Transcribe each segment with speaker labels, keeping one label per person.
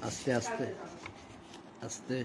Speaker 1: আস্তে আস্তে আস্তে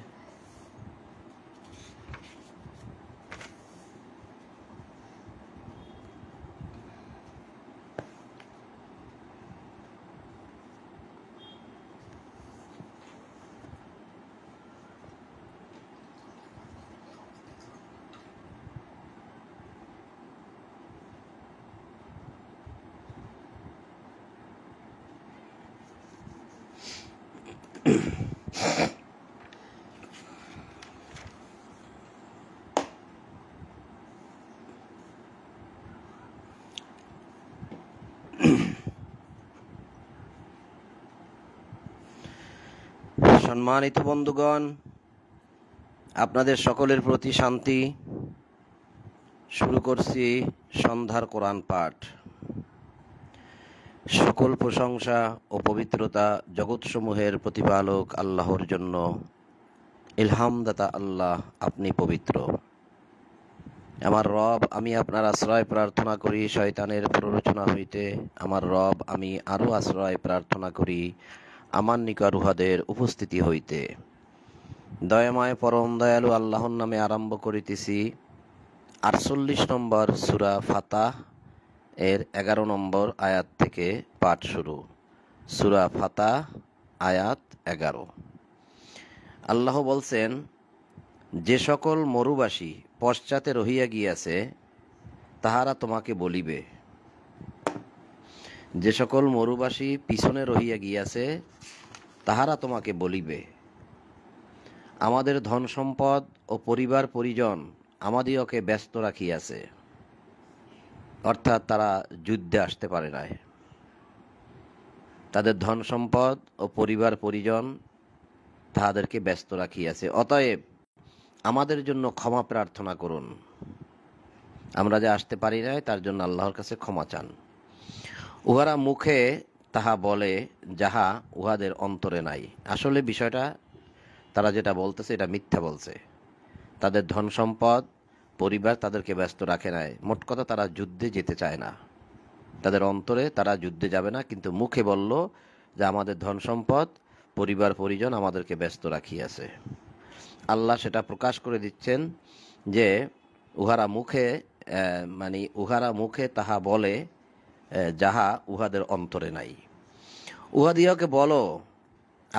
Speaker 1: সম্মানিত বন্ধুগণ, আপনাদের সকলের প্রতি শান্তি। শুরু করছি সন্ধ্যার কোরআন পাঠ। সকল প্রশংসা ও পবিত্রতা জগৎসমূহের প্রতিপালক আল্লাহর জন্য। ইলহামদাতা আল্লাহ, আপনি পবিত্র। আমার রব, আমি আপনার আশ্রয় প্রার্থনা করি শয়তানের প্ররোচনা হইতে। আমার রব, আমি আরও আশ্রয় প্রার্থনা করি আমার নিকরুহাদের উপস্থিতি হইতে। দয়াময় পরম দয়ালু আল্লাহর নামে আরম্ভ করিতেছি 48 নম্বর সূরা ফাতাহ এর 11 নম্বর আয়াত থেকে পাঠ শুরু। সূরা ফাতাহ আয়াত 11। আল্লাহ বলছেন, যে সকল মরুবাসী পশ্চাতে রহিয়া গিয়াছে তাহারা তোমাকে বলিবে, যে সকল মরুবাসী পিছনে রহিয়া গিয়াছে তাহারা তোমাকে বলিবে, আমাদের ধন সম্পদ ও পরিবার পরিজন আমাদিওকে ব্যস্ত রাখিয়াছে। অর্থাৎ তারা যুদ্ধে আসতে পারে নাই, তাদের ধন সম্পদ ও পরিবার পরিজন তাহাদেরকে ব্যস্ত রাখিয়াছে। অতএব আমাদের জন্য ক্ষমা প্রার্থনা করুন, আমরা যে আসতে পারি নাই তার জন্য আল্লাহর কাছে ক্ষমা চান। উহারা মুখে তাহা বলে যাহা উহাদের অন্তরে নাই। আসলে বিষয়টা তারা যেটা বলতেছে এটা মিথ্যা বলছে। তাদের ধন সম্পদ পরিবার তাদেরকে ব্যস্ত রাখে নাই। মোট কথা তারা যুদ্ধে যেতে চায় না, তাদের অন্তরে তারা যুদ্ধে যাবে না, কিন্তু মুখে বলল যে আমাদের ধন সম্পদ পরিবার পরিজন আমাদেরকে ব্যস্ত রাখিয়াছে। আল্লাহ সেটা প্রকাশ করে দিচ্ছেন যে উহারা মুখে তাহা বলে যাহা উহাদের অন্তরে নাই। উহাদিওকে বলো,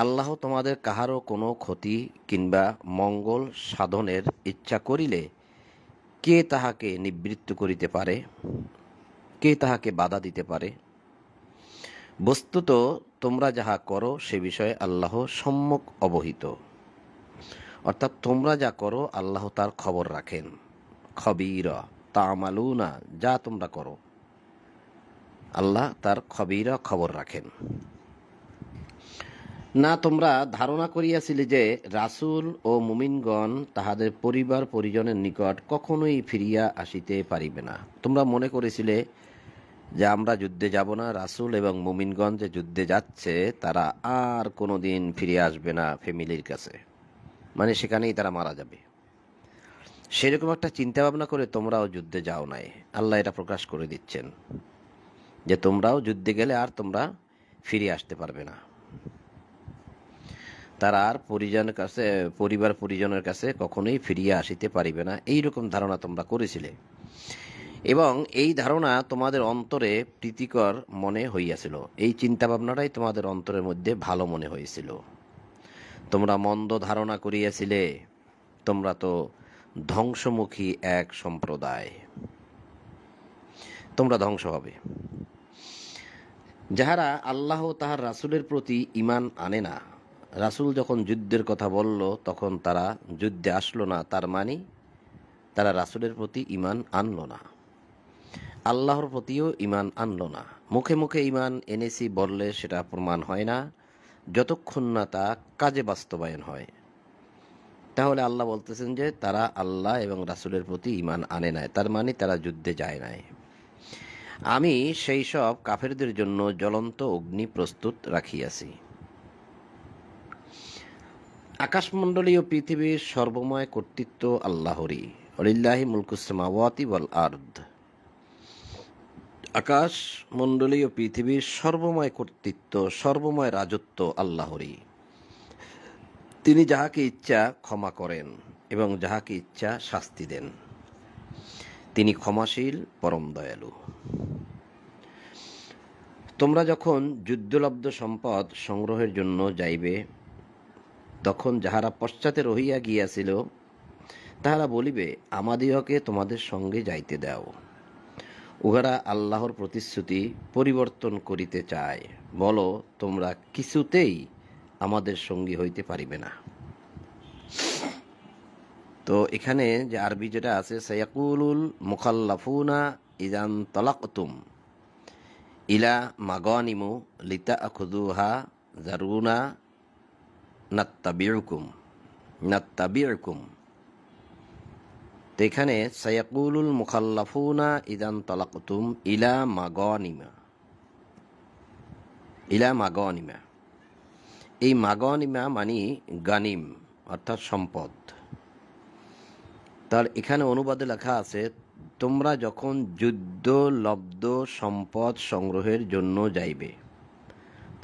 Speaker 1: আল্লাহ তোমাদের কাহারও কোনো ক্ষতি কিংবা মঙ্গল সাধনের ইচ্ছা করিলে কে তাহাকে নিবৃত্ত করিতে পারে, কে তাহাকে বাধা দিতে পারে? বস্তুত তোমরা যাহা করো সে বিষয়ে আল্লাহ সম্যক অবহিত। অর্থাৎ তোমরা যা করো আল্লাহ তার খবর রাখেন। খবীরা তা'মালুনা, যা তোমরা করো আল্লাহ তার খবর রাখেন। না তোমরা ধারণা করিয়াছিলে যে রাসূল ও মুমিনগণ তাহাদের পরিবার পরিজনের নিকট কখনোই ফিরিয়া আসিতে পারিবে না। তোমরা মনে করেছিলে যে আমরা যুদ্ধে যাব না, রাসূল এবং মুমিনগণ যে যুদ্ধে যাচ্ছে তারা আর কোনোদিন ফিরে আসবে না ফ্যামিলির কাছে, মানে সেখানেই তারা মারা যাবে। সেরকম একটা চিন্তা ভাবনা করে তোমরাও যুদ্ধে যাও নাই। আল্লাহ এটা প্রকাশ করে দিচ্ছেন যে তোমরাও যুদ্ধে গেলে আর তোমরা ফিরে আসতে পারবে না, তারা আর পরিবার পরিজনের কাছে কখনোই ফিরিয়া আসিতে পারিবে না। এইরকম ধারণা তোমরা করেছিলে এবং এই ধারণা তোমাদের অন্তরে প্রীতিকর মনে হইয়াছিল। এই চিন্তা ভাবনাটাই তোমাদের অন্তরের মধ্যে ভালো মনে হয়েছিল। তোমরা মন্দ ধারণা করিয়াছিলে, তোমরা তো ধ্বংসমুখী এক সম্প্রদায়, তোমরা ধ্বংস হবে। যাহারা আল্লাহ তাহার রাসূলের প্রতি ঈমান আনে না, রাসূল যখন যুদ্ধের কথা বলল তখন তারা যুদ্ধে আসলো না, তার মানে তারা রাসূলের প্রতি ঈমান আনলো না, আল্লাহর প্রতিও ঈমান আনলো না। মুখে মুখে ঈমান এনেছি বললে সেটা প্রমাণ হয় না যতক্ষণ না তা কাজে বাস্তবায়ন হয়। তাহলে আল্লাহ বলতেছেন যে তারা আল্লাহ এবং রাসূলের প্রতি ঈমান আনে নাই, তার মানে তারা যুদ্ধে যায় নাই। আমি সেই সব কাফেরদের জন্য জ্বলন্ত অগ্নি প্রস্তুত রাখিয়াছি। আকাশমণ্ডলীয় পৃথিবীর সর্বময় কর্তৃত্ব আল্লাহরই। ওয়ালিল্লাহি মুলকুস সামাওয়াতি ওয়াল আরদ। আকাশ মণ্ডলীয় পৃথিবীর সর্বময় কর্তৃত্ব, সর্বময় রাজত্ব আল্লাহরই। তিনি যাহাকে ইচ্ছা ক্ষমা করেন এবং যাহাকে ইচ্ছা শাস্তি দেন। তিনি ক্ষমাশীল, পরম দয়ালু। তোমরা যখন যুদ্ধলব্ধ সম্পদ সংগ্রহের জন্য যাইবে তখন যাহারা পশ্চাতে রহিয়া গিয়াছিল তাহারা বলিবে, আমাদিগকে তোমাদের সঙ্গে যাইতে দাও। উহারা আল্লাহর প্রতিশ্রুতি পরিবর্তন করিতে চায়। বলো, তোমরা কিছুতেই আমাদের সঙ্গী হইতে পারিবে না। তো এখানে যে আরবি যেটা আছে, সায়াকুলুল মুখাল্লাফুনা ইযান তালাকতুম ইলা মাগানিমু লিতাখুযুহা যারুনা নাত্তাবিউকুম। তো এখানে সায়াকুলুল মুখাল্লাফুনা ইযান তালাকতুম ইলা মাগানিমা। এই মাগানিমা মানে গানিম অর্থাৎ সম্পদ। তার এখানে অনুবাদে লেখা আছে, তোমরা যখন যুদ্ধলব্ধ সম্পদ সংগ্রহের জন্য যাইবে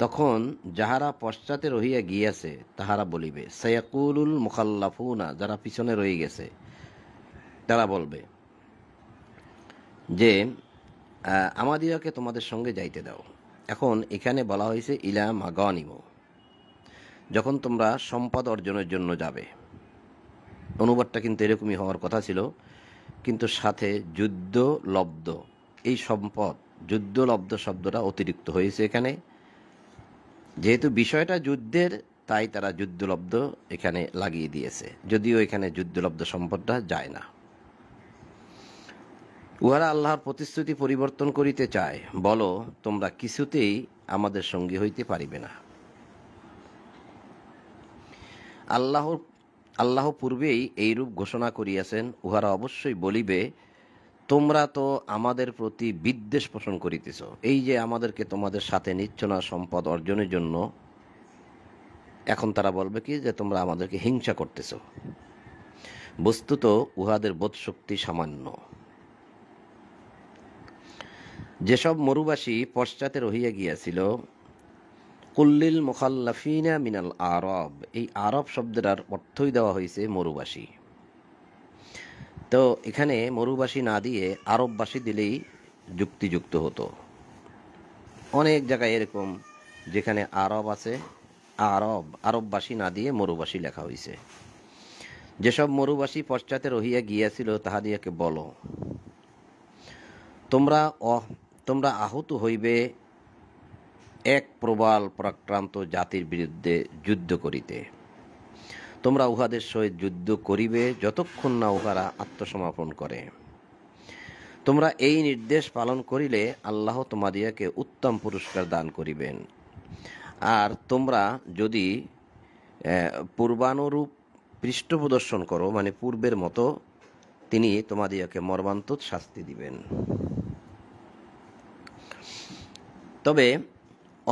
Speaker 1: তখন যাহারা পশ্চাতে রহিয়া গিয়াছে তাহারা বলিবে, সায়াকুলুল মুখাল্লাফুনা, যারা পিছনে রয়ে গেছে তারা বলবে যে আমাদিগকে তোমাদের সঙ্গে যাইতে দাও। এখন এখানে বলা হয়েছে ইলা মাগানিম, যখন তোমরা সম্পদ অর্জনের জন্য যাবে। অনুবাদটা কিন্তু এরকমই হওয়ার কথা ছিল, কিন্তু সাথে যুদ্ধলব্ধ, এই সম্পদ যুদ্ধলব্ধ শব্দটা অতিরিক্ত হয়েছে এখানে। যেহেতু বিষয়টা যুদ্ধের, তাই তারা যুদ্ধলব্ধ এখানে লাগিয়ে দিয়েছে, যদিও এখানে যুদ্ধলব্ধ সম্পদটা যায় না। উহারা আল্লাহর প্রতিশ্রুতি পরিবর্তন করিতে চায়, বলো তোমরা কিছুতেই আমাদের সঙ্গী হইতে পারিবে না। আল্লাহ পূর্বেই এইরূপ ঘোষণা করিয়াছেন, উহারা অবশ্যই বলিবে, তোমরা তো আমাদের প্রতি বিদ্বেষ পোষণ করিতেছ। এই যে আমাদেরকে তোমাদের সাথে নিচ্ছ না সম্পদ অর্জনের জন্য, এখন তারা বলবে কি যে তোমরা আমাদেরকে হিংসা করতেছ। বস্তুত উহাদের বোধশক্তি সামান্য। যেসব মরুবাসী পশ্চাতে রহিয়া গিয়াছিল, কুল্লিল মুখাল্লাফিনা মিনাল আরব, এই আরব শব্দের অর্থই দেওয়া হয়েছে মরুবাসী। তো এখানে মরুবাসী না দিয়ে আরববাসী দিলেই যুক্তিযুক্ত হতো। অনেক জায়গায় এরকম যেখানে আরব আছে, আরববাসী না দিয়ে মরুবাসী লেখা হয়েছে। যেসব মরুবাসী পশ্চাতে রহিয়া গিয়াছিল তাহাদিয়াকে বলো, তোমরা আহত হইবে এক প্রবল পরাক্রান্ত জাতির বিরুদ্ধে যুদ্ধ করিতে। তোমরা উহাদের সহিত যুদ্ধ করিবে যতক্ষণ না উহারা আত্মসমর্পণ করে। তোমরা এই নির্দেশ পালন করিলে আল্লাহ তোমাদিয়াকে উত্তম পুরস্কার দান করিবেন। আর তোমরা যদি পূর্বানুরূপ পৃষ্ঠ প্রদর্শন করো, মানে পূর্বের মতো, তিনি তোমাদিয়াকে মর্মান্তিক শাস্তি দিবেন। তবে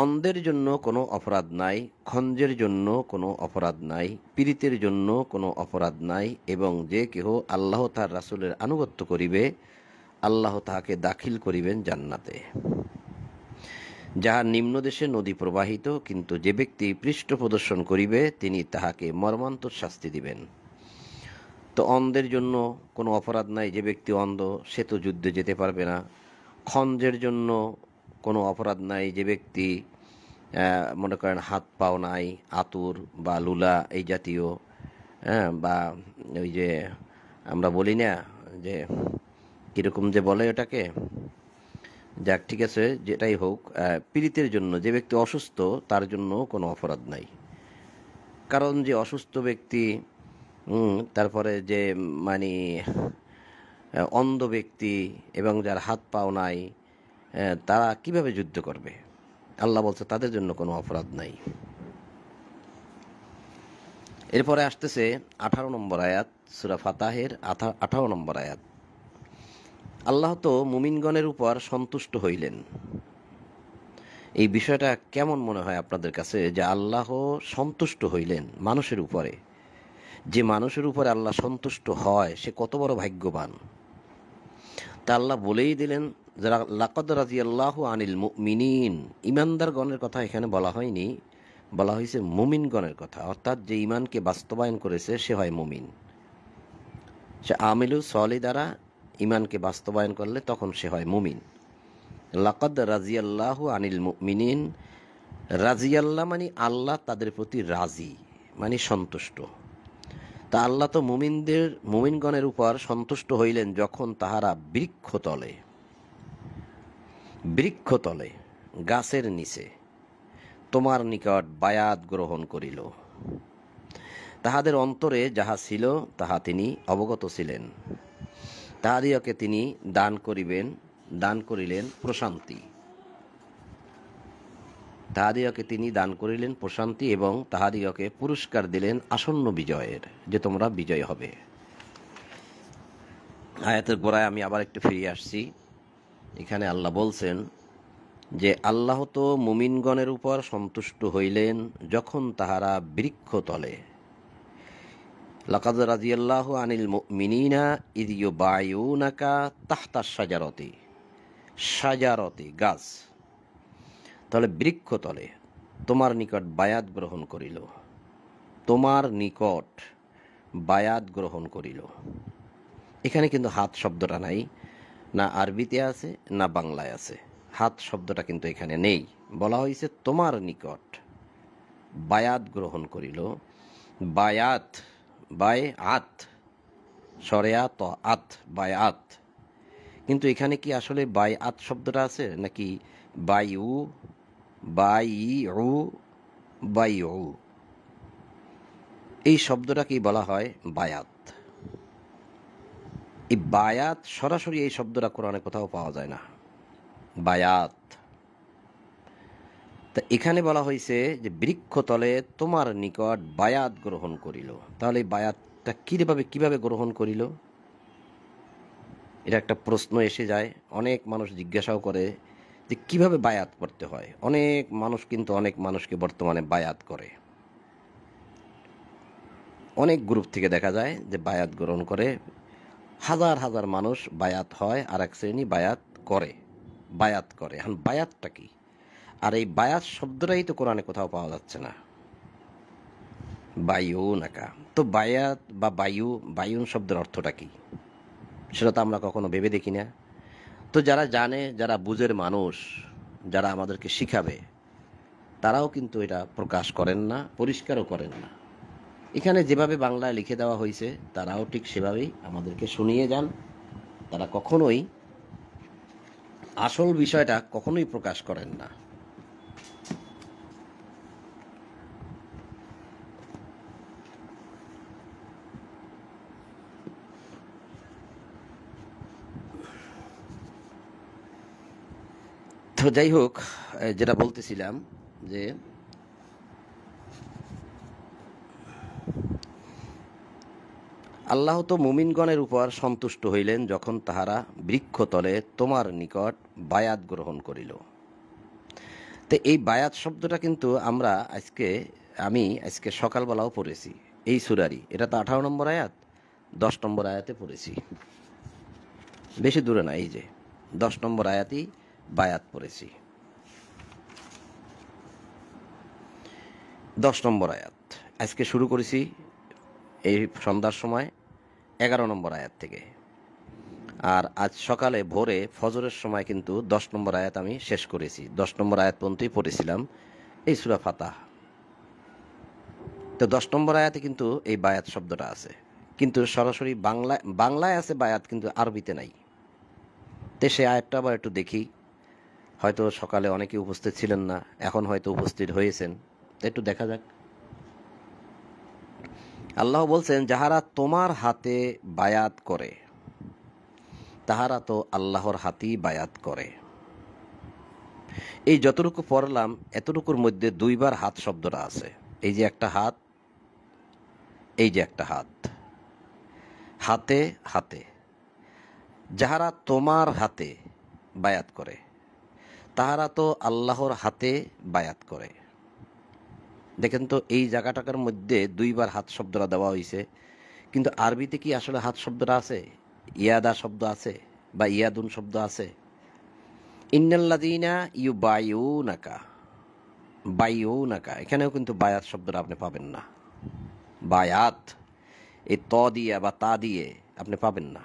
Speaker 1: অন্ধের জন্য কোনো অপরাধ নাই, খঞ্জের জন্য কোনো অপরাধ নাই, পীড়িতের জন্য কোনো অপরাধ নাই, এবং যে কেহ আল্লাহ তার রাসূলের আনুগত্য করিবে, আল্লাহ তাহাকে দাখিল করিবেন জান্নাতে, যাহার নিম্নদেশে নদী প্রবাহিত, কিন্তু যে ব্যক্তি পৃষ্ঠ প্রদর্শন করিবে তিনি তাহাকে মর্মান্তিক শাস্তি দিবেন। তো অন্ধের জন্য কোনো অপরাধ নাই, যে ব্যক্তি অন্ধ সে তো যুদ্ধে যেতে পারবে না। খঞ্জের জন্য কোনো অপরাধ নাই, যে ব্যক্তি মনে করেন হাত পাও নাই, আতুর বা লুলা এই জাতীয়, বা ওই যে আমরা বলি না যে কীরকম যে বলে ওটাকে, যাক ঠিক আছে, যেটাই হোক, পীড়িতের জন্য, যে ব্যক্তি অসুস্থ তার জন্য কোনো অপরাধ নাই। কারণ যে অসুস্থ ব্যক্তি, তারপরে যে মানে অন্ধ ব্যক্তি এবং যার হাত পাও নাই, তারা কিভাবে যুদ্ধ করবে? আল্লাহ বলছে তাদের জন্য কোনো অপরাধ নাই। এরপরে আসতেছে 18 নম্বর আয়াত, সূরা ফাতাহের 18 নম্বর আয়াত। আল্লাহ তো মুমিনগণের উপর সন্তুষ্ট হইলেন। এই বিষয়টা কেমন মনে হয় আপনাদের কাছে, যে আল্লাহ সন্তুষ্ট হইলেন মানুষের উপরে? যে মানুষের উপরে আল্লাহ সন্তুষ্ট হয় সে কত বড় ভাগ্যবান। তা আল্লাহ বলেই দিলেন, যারা লাকাদ রাদিয়াল্লাহু আনিল মুমিনিন, ইমানদারগণের কথা এখানে বলা হয়নি, বলা হয়েছে মুমিনগণের কথা। অর্থাৎ যে ইমানকে বাস্তবায়ন করেছে সে হয় মুমিন। সে আমিলু সলি দ্বারা ইমানকে বাস্তবায়ন করলে তখন সে হয় মুমিন। লাকাদ রাদিয়াল্লাহু আনিল মুমিনিন, রাজিয়াল্লাহ মানে আল্লাহ তাদের প্রতি রাজি, মানে সন্তুষ্ট। তা আল্লাহ তো মুমিনগণের উপর সন্তুষ্ট হইলেন যখন তাহারা বৃক্ষতলে গাছের নিচে তোমার নিকট বায়াত গ্রহণ করিল। তাহাদের অন্তরে যাহা ছিল তাহা তিনি অবগত ছিলেন। তাহাদিওকে তিনি দান করিলেন প্রশান্তি। তাহাদিওকে তিনি দান করিলেন প্রশান্তি এবং তাহাদিওকে পুরস্কার দিলেন আসন্ন বিজয়ের, যে তোমরা বিজয় হবে। আয়াতের গোড়ায় আমি আবার একটু ফিরে আসছি। এখানে আল্লাহ বলছেন যে আল্লাহ তো মুমিনগণের উপর সন্তুষ্ট হইলেন যখন তাহারা বৃক্ষতলে, লাকাদ রাদিয়াল্লাহু আনিল মুমিনিনা ইয ইউবাইউনাকা তাহতা শাজারতি গাছ, তাহলে বৃক্ষতলে তোমার নিকট বায়াত গ্রহণ করিল, তোমার নিকট বায়াত গ্রহণ করিল। এখানে কিন্তু হাত শব্দটা নাই, না আরবিতে আছে না বাংলায় আছে। হাত শব্দটা কিন্তু এখানে নেই, বলা হয়েছে তোমার নিকট বায়াত গ্রহণ করিল। বায়াত শরিয়াত আত বায়াত, কিন্তু এখানে কি আসলে বায়াত শব্দটা আছে নাকি বায়ু বাইউ বাইউ, এই শব্দটাকেই বলা হয় বায়াত। এই বায়াত সরাসরি এই শব্দটা কোরআনে কোথাও পাওয়া যায় না, বায়াত। তা এখানে বলা হয়েছে যে বৃক্ষতলে তোমার নিকট বায়াত গ্রহণ করিল। তাহলে এই বায়াতটা কিভাবে গ্রহণ করিল, এটা একটা প্রশ্ন এসে যায়। অনেক মানুষ জিজ্ঞাসাও করে যে কিভাবে বায়াত করতে হয়। অনেক মানুষ কিন্তু অনেক মানুষকে বর্তমানে বায়াত করে, অনেক গ্রুপ থেকে দেখা যায় যে বায়াত গ্রহণ করে, হাজার হাজার মানুষ বায়াত হয়, আর এক শ্রেণী বায়াত করে। এখন বায়াতটা কি? আর এই বায়াত শব্দটাই তো কোরআনে কোথাও পাওয়া যাচ্ছে না, বায়ু নাকা। তো বায়াত বা বায়ুন শব্দের অর্থটা কি, সেটা তো আমরা কখনো ভেবে দেখি না। তো যারা জানে, যারা বুঝের মানুষ, যারা আমাদেরকে শিখাবে, তারাও কিন্তু এটা প্রকাশ করেন না, পরিষ্কারও করেন না। এখানে যেভাবে বাংলায় লিখে দেওয়া হয়েছে তারাও ঠিক সেভাবেই আমাদেরকে শুনিয়ে যান। তারা কখনোই আসল বিষয়টা কখনোই প্রকাশ করেন না। তো যাই হোক, যেটা বলতেছিলাম যে আল্লাহ তো মুমিনগণের উপর সন্তুষ্ট হইলেন যখন তাহারা বৃক্ষতলে তোমার নিকট বায়াত গ্রহণ করিল। তো এই বায়াত শব্দটা কিন্তু আমি আজকে সকালবেলাও পড়েছি এই সূরারই। এটা তো 18 নম্বর আয়াত, 10 নম্বর আয়াতে পড়েছি, বেশি দূরে না। এই যে 10 নম্বর আয়াতেই বায়াত পড়েছি, 10 নম্বর আয়াত। আজকে শুরু করেছি এই সন্ধ্যার সময় 11 নম্বর আয়াত থেকে, আর আজ সকালে ভোরে ফজরের সময় কিন্তু 10 নম্বর আয়াত আমি শেষ করেছি। 10 নম্বর আয়াত পর্যন্তই পড়েছিলাম এই সূরা ফাতাহ। তো 10 নম্বর আয়াতে কিন্তু এই বায়াত শব্দটা আছে, কিন্তু সরাসরি বাংলায় আছে বায়াত, কিন্তু আরবিতে নাই। তো সে আয়াতটা আবার একটু দেখি। হয়তো সকালে অনেকে উপস্থিত ছিলেন না, এখন হয়তো উপস্থিত হয়েছেন, তো একটু দেখা যাক। আল্লাহ বলছেন, যাহারা তোমার হাতে বায়াত করে তাহারা তো আল্লাহর হাতেই বায়াত করে। এই যতটুকু পড়লাম এতটুকুর মধ্যে 2 বার হাত শব্দটা আছে। এই যে একটা হাত, এই যে একটা হাত, হাতে হাতে। যাহারা তোমার হাতে বায়াত করে তাহারা তো আল্লাহর হাতে বায়াত করে। দেখেন তো, এই জায়গাটাকার মধ্যে 2 বার হাত শব্দটা দেওয়া হয়েছে, কিন্তু আরবিতে কি আসলে হাত শব্দটা আছে? ইয়াদা শব্দ আছে বা ইয়াদুন শব্দ আছে? ইন্নাল্লাযীনা বায়ুনাকা, এখানেও কিন্তু বায়াত শব্দটা আপনি পাবেন না। বায়াত এই ত দিয়ে বা তা দিয়ে আপনি পাবেন না।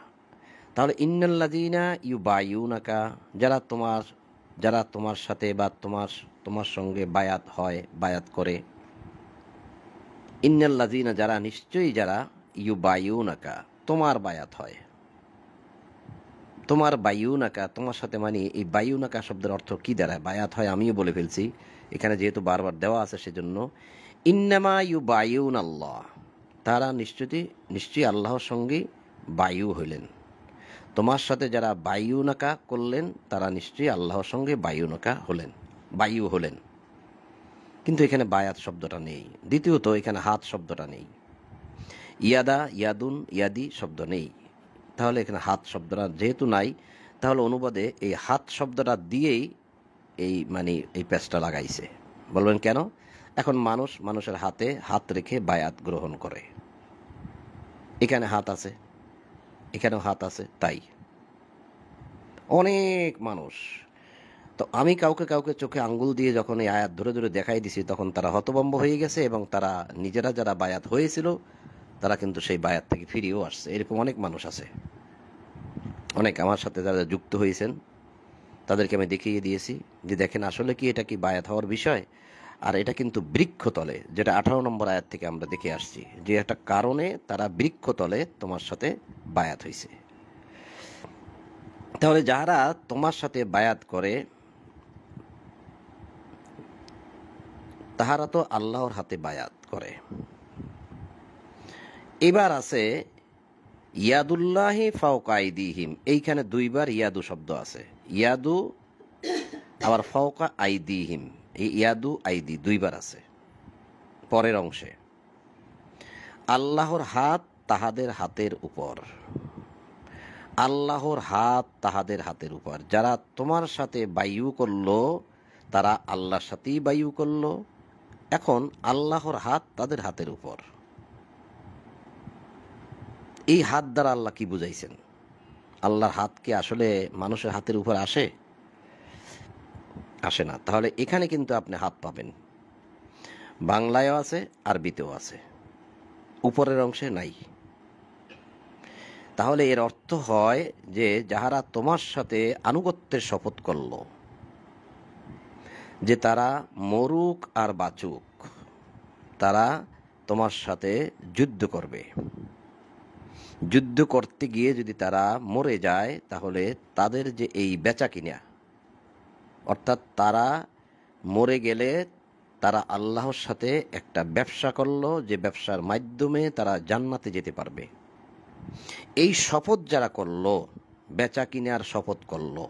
Speaker 1: তাহলে ইন্নাল্লাযীনা ইউবায়ুনাকা, যারা তোমার সাথে বা তোমার সঙ্গে বায়াত হয়, বায়াত করে। ইন্নাল্লাযীনা, যারা, নিশ্চয়ই যারা, ইউবায়ুনাকা, তোমার বায়াত হয়। তোমার বায়ুনাকা, তোমার সাথে, মানে এই বায়ুনাকা শব্দের অর্থ কি দাঁড়ায়? বায়াত হয় আমিও বলে ফেলছি, এখানে যেহেতু বারবার দেওয়া আছে সেজন্য। ইন্নামা ইউবায়ুনাল্লাহ, তারা নিশ্চয়ই আল্লাহর সঙ্গে বায়ু হইলেন। তোমার সাথে যারা বায়ুনাকা করলেন তারা নিশ্চয়ই আল্লাহর সঙ্গে বায়ু হলেন। কিন্তু এখানে বায়াত শব্দটা নেই। দ্বিতীয়ত, এখানে হাত শব্দটা নেই। ইয়াদা, ইয়াদুন, ইয়াদি শব্দ নেই। তাহলে এখানে হাত শব্দটা যেহেতু নাই, তাহলে অনুবাদে এই হাত শব্দটা দিয়েই এই প্যাচটা লাগাইছে। বলবেন কেন? এখন মানুষের হাতে হাত রেখে বায়াত গ্রহণ করে। এখানে হাত আছে, এখানেও হাত আছে, তাই অনেক মানুষ। তো আমি কাউকে চোখে আঙ্গুল দিয়ে যখন এই আয়াত ধরে ধরে দেখাই দিছি, তখন তারা হতভম্ব হয়ে গেছে, এবং তারা নিজেরা যারা বায়াত হয়েছিল তারা কিন্তু সেই বায়াত থেকে ফিরেও আসছে। এরকম অনেক মানুষ আছে, অনেক আমার সাথে যারা যুক্ত হয়েছেন তাদেরকে আমি দেখিয়ে দিয়েছি যে দেখেন আসলে কি এটা কি বায়াত হওয়ার বিষয়। আর এটা কিন্তু বৃক্ষতলে, যেটা 18 নম্বর আয়াত থেকে আমরা দেখে আসছি যে একটা কারণে তারা বৃক্ষতলে তোমার সাথে বায়াত হয়েছে। তাহলে যারা তোমার সাথে বায়াত করে তাহারা তো আল্লাহর হাতে বায়াত করে। এবার আছে ইয়াদুল্লাহি ফাওকা আইদিহিম, এইখানে দুইবার ইয়াদু শব্দ আছে, ইয়াদু আবার ফাওকা আইদিহিম, এই ইয়াদু আইদি দুইবার আছে পরের অংশে। আল্লাহর হাত তাহাদের হাতের উপর, আল্লাহর হাত তাহাদের হাতের উপর। যারা তোমার সাথে বায়ু করলো তারা আল্লাহর সাথেই বায়ু করলো, এখন আল্লাহর হাত তাদের হাতের উপর। এই হাত দ্বারা আল্লাহ কি বুঝাইছেন? আল্লাহর হাত কি আসলে মানুষের হাতের উপর আসে? আসে না। তাহলে এখানে কিন্তু আপনি হাত পাবেন, বাংলায়ও আছে আরবিতেও আছে, উপরের অংশে নাই। তাহলে এর অর্থ হয় যে যাহারা তোমার সাথে আনুগত্যের শপথ করল যে তারা মরুক আর বাঁচুক, তারা তোমার সাথে যুদ্ধ করবে, যুদ্ধ করতে গিয়ে যদি তারা মরে যায় তাহলে তাদের যে এই বেচা কিনা, অর্থাৎ তারা মরে গেলে তারা আল্লাহর সাথে একটা ব্যবসা করলো, যে ব্যবসার মাধ্যমে তারা জান্নাতে যেতে পারবে। এই শপথ যারা করলো, বেচা কিনার শপথ করলো,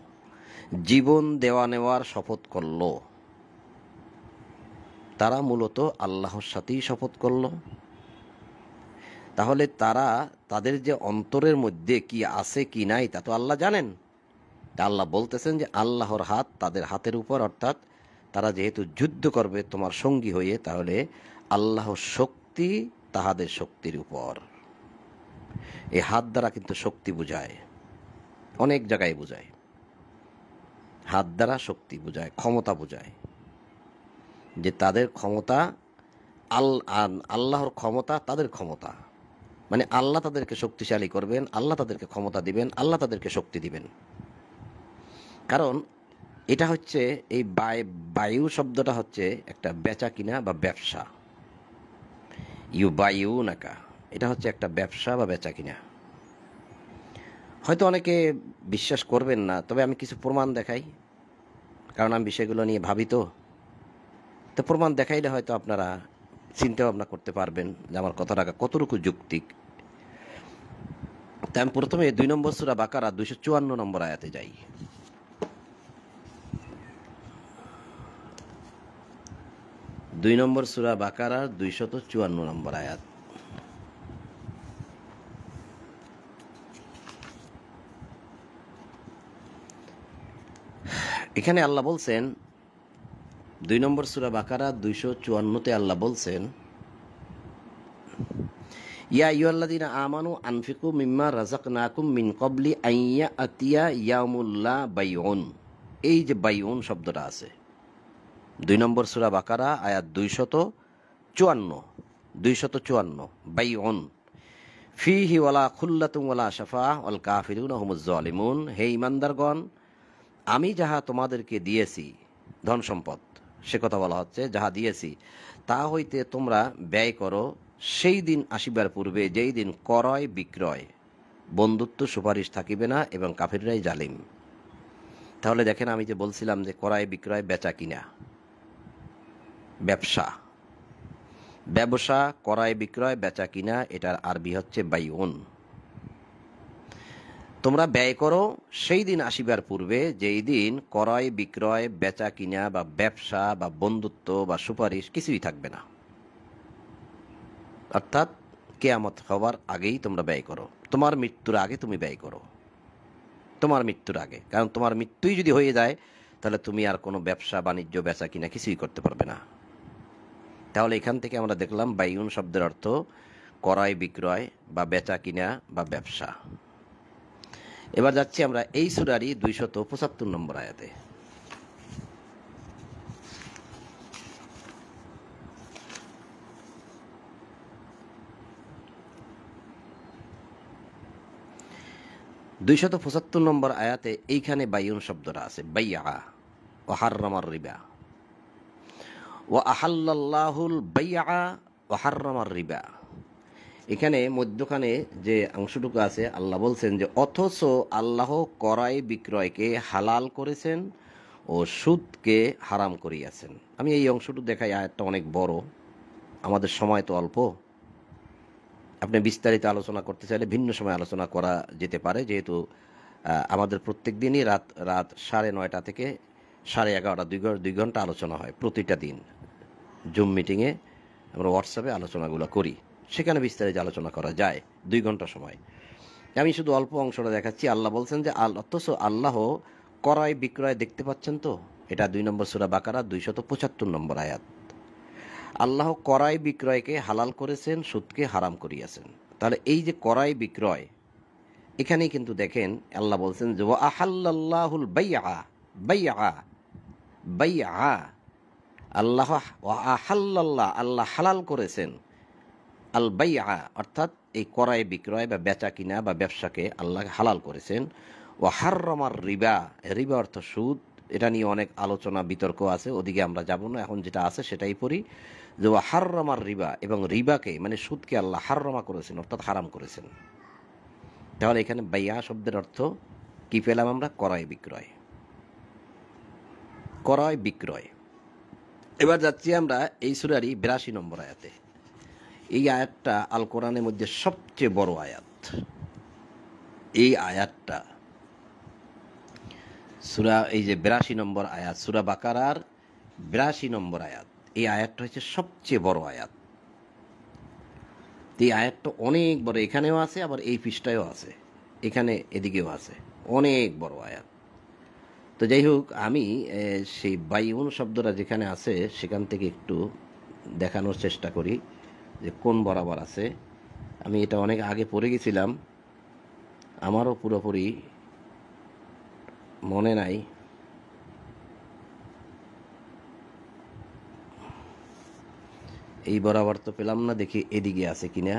Speaker 1: জীবন দেওয়া নেওয়ার শপথ করলো, তারা মূলত আল্লাহর সাথেই শপথ করলো। তাহলে তারা তাদের যে অন্তরের মধ্যে কি আছে কি নাই তা তো আল্লাহ জানেন। আল্লাহ বলতেছেন যে আল্লাহর হাত তাদের হাতের উপর, অর্থাৎ তারা যেহেতু যুদ্ধ করবে তোমার সঙ্গী হয়ে, তাহলে আল্লাহর শক্তি তাহাদের শক্তির উপর। এই হাত দ্বারা কিন্তু শক্তি বুঝায়, অনেক জায়গায় বুঝায়, হাত দ্বারা শক্তি বুঝায়, ক্ষমতা বুঝায়, যে তাদের ক্ষমতা আল্লাহর ক্ষমতা তাদের ক্ষমতা, মানে আল্লাহ তাদেরকে শক্তিশালী করবেন, আল্লাহ তাদেরকে ক্ষমতা দিবেন, আল্লাহ তাদেরকে শক্তি দিবেন। কারণ এটা হচ্ছে এই বায়ু শব্দটা হচ্ছে একটা বেচা কিনা বা ব্যবসা। ইউ বায়ু নাকা, এটা হচ্ছে একটা ব্যবসা বা বেচা কিনা। হয়তো অনেকে বিশ্বাস করবেন না, তবে আমি কিছু প্রমাণ দেখাই, কারণ আমি বিষয়গুলো নিয়ে ভাবি। তো প্রমাণ দেখাইলে হয়তো আপনারা চিন্তা ভাবনা করতে পারবেন যে আমার কথাটা কতটুকু যৌক্তিক। তাই আমি প্রথমে 2 নম্বর সূরা বাকারা 254 নম্বর আয়াতে যাই। 2 নম্বর সূরা বাকারার 254 নম্বর আয়াত। এখানে আল্লাহ বলছেন, 2 নম্বর সূরা বাকারা 254-তে আল্লাহ বলছেন, ইয়া আইয়ুহাল্লাযীনা আমানু আনফিকু মিম্মা রাযাকনাকুম মিন ক্বাবলি আন ইয়াতিয়া ইয়াউমুল লা বাইউন। এই যে বাইউন শব্দটা আছে 2 নম্বর সূরা বাকারা আয়াত 254 বাইউন ফিহি ওয়ালা খুল্লাতুন ওয়ালা শাফা ওয়াল কাফিরুনা হুমুজ জালিমুন। হে ঈমানদারগণ, আমি যাহা তোমাদেরকে দিয়েছি ধন সম্পদ, সে কথা বলা হচ্ছে, যাহা দিয়েছি তা হইতে তোমরা ব্যয় করো সেই দিন আসিবার পূর্বে, যেই দিন ক্রয় বিক্রয় বন্ধুত্ব সুপারিশ থাকিবে না এবং কাফিররাই জালিম। তাহলে দেখেন, আমি যে বলছিলাম যে ক্রয় বিক্রয় বেচা কিনা ব্যবসা, ক্রয় বিক্রয় বেচা কিনা, এটার আরবি হচ্ছে বাইউন। তোমরা ব্যয় করো সেই দিন আসিবার পূর্বে, যেই দিন ক্রয় বিক্রয় বেচা কিনা বা ব্যবসা বা বন্ধুত্ব বা সুপারিশ কিছুই থাকবে না। অর্থাৎ কিয়ামত হওয়ার আগেই তোমরা ব্যয় করো, তোমার মৃত্যুর আগে তুমি ব্যয় করো, তোমার মৃত্যুর আগে। কারণ তোমার মৃত্যুই যদি হয়ে যায় তাহলে তুমি আর কোনো ব্যবসা বাণিজ্য বেচা কিনা কিছুই করতে পারবে না। তাহলে এখান থেকে আমরা দেখলাম বাইউন শব্দের অর্থ ক্রয় বিক্রয় বা বেচা কিনা বা ব্যবসা। এবার যাচ্ছি আমরা এই সূরারই 275 নম্বর আয়াতে। নম্বর আয়াতে এইখানে বাইউন শব্দটা আছে, বাইয়া ও হাররামার রিবা। ওয়া আহাল্লাল্লাহুল বাইআ ওয়া হাররামার রিবা। এখানে মধ্যখানে যে অংশটুকু আছে আল্লাহ বলছেন যে অথচ আল্লাহ ক্রয় বিক্রয়কে হালাল করেছেন ও সুদকে হারাম করিয়াছেন। আমি এই অংশটুকু দেখাই, আয়াতটা অনেক বড়, আমাদের সময় তো অল্প। আপনি বিস্তারিত আলোচনা করতে চাইলে ভিন্ন সময় আলোচনা করা যেতে পারে, যেহেতু আমাদের প্রত্যেক দিনই রাত 9:30 থেকে 11:30 2 ঘন্টা আলোচনা হয় প্রতিটা দিন। জুম মিটিংয়ে আমরা হোয়াটসঅ্যাপে আলোচনাগুলো করি, সেখানে বিস্তারিত আলোচনা করা যায় 2 ঘন্টা সময়। আমি শুধু অল্প অংশটা দেখাচ্ছি। আল্লাহ বলছেন যে অথচ আল্লাহ ক্রয় বিক্রয় দেখতে পাচ্ছেন তো, এটা 2 নম্বর সূরা বাকারা 275 নম্বর আয়াত। আল্লাহ ক্রয় বিক্রয়কে হালাল করেছেন, সুদকে হারাম করিয়াছেন। তাহলে এই যে ক্রয় বিক্রয়, এখানেই কিন্তু দেখেন আল্লাহ বলছেন যে ওয়া আহাল্লাল্লাহুল বাইআ বাইআ বাইআ, আল্লাহ ওয়া আহাল্লাল্লাহ, আল্লাহ হালাল করেছেন আল বাইআ, অর্থাৎ এই ক্রয় বিক্রয় বা বেচা কিনা বা ব্যবসাকে আল্লাহ হালাল করেছেন। ওয়া হাররামার রিবা, রিবা অর্থ সুদ। এটা নিয়ে অনেক আলোচনা বিতর্ক আছে, ওদিকে আমরা যাব না, এখন যেটা আছে সেটাই পড়ি। যে ওয়া হাররামার রিবা, এবং রিবাকে মানে সুদকে আল্লাহ হাররামা করেছেন, অর্থাৎ হারাম করেছেন। তাহলে এখানে বাইয়া শব্দের অর্থ কি পেলাম আমরা? ক্রয় বিক্রয়, ক্রয় বিক্রয়। এবার যাচ্ছি আমরা এই সূরারই 82 নম্বর আয়াতে। এই আয়াতটা আল কোরআনের মধ্যে সবচেয়ে বড় আয়াত। এই আয়াতটা সূরা, এই যে 82 নম্বর আয়াত, সূরা বাকারার 82 নম্বর আয়াত, এই আয়াতটা হচ্ছে সবচেয়ে বড় আয়াত। এই আয়াতটা অনেক বড়, এখানেও আছে আবার এই পৃষ্ঠায়ও আছে, এখানে এদিকেও আছে, অনেক বড় আয়াত। তো যাই হোক, আমি সেই বাইউন শব্দটা যেখানে আছে সেখান থেকে একটু দেখানোর চেষ্টা করি যে কোন বরাবর আছে। আমি এটা অনেক আগে পড়ে গেছিলাম, আমারও পুরোপুরি মনে নাই। এই বরাবর তো পেলাম না, দেখি এদিকে আছে কিনা।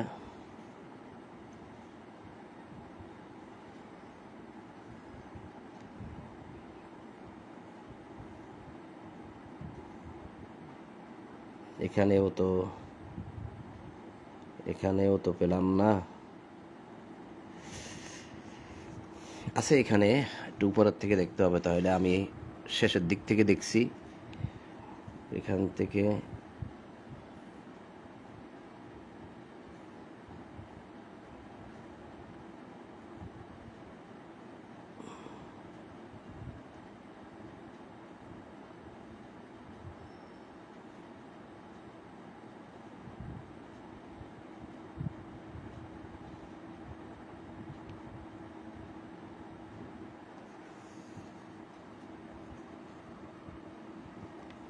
Speaker 1: এখানেও তো পেলাম না। আছে এখানে, একটু উপরের থেকে দেখতে হবে। তাহলে আমি শেষের দিক থেকে দেখছি, এখান থেকে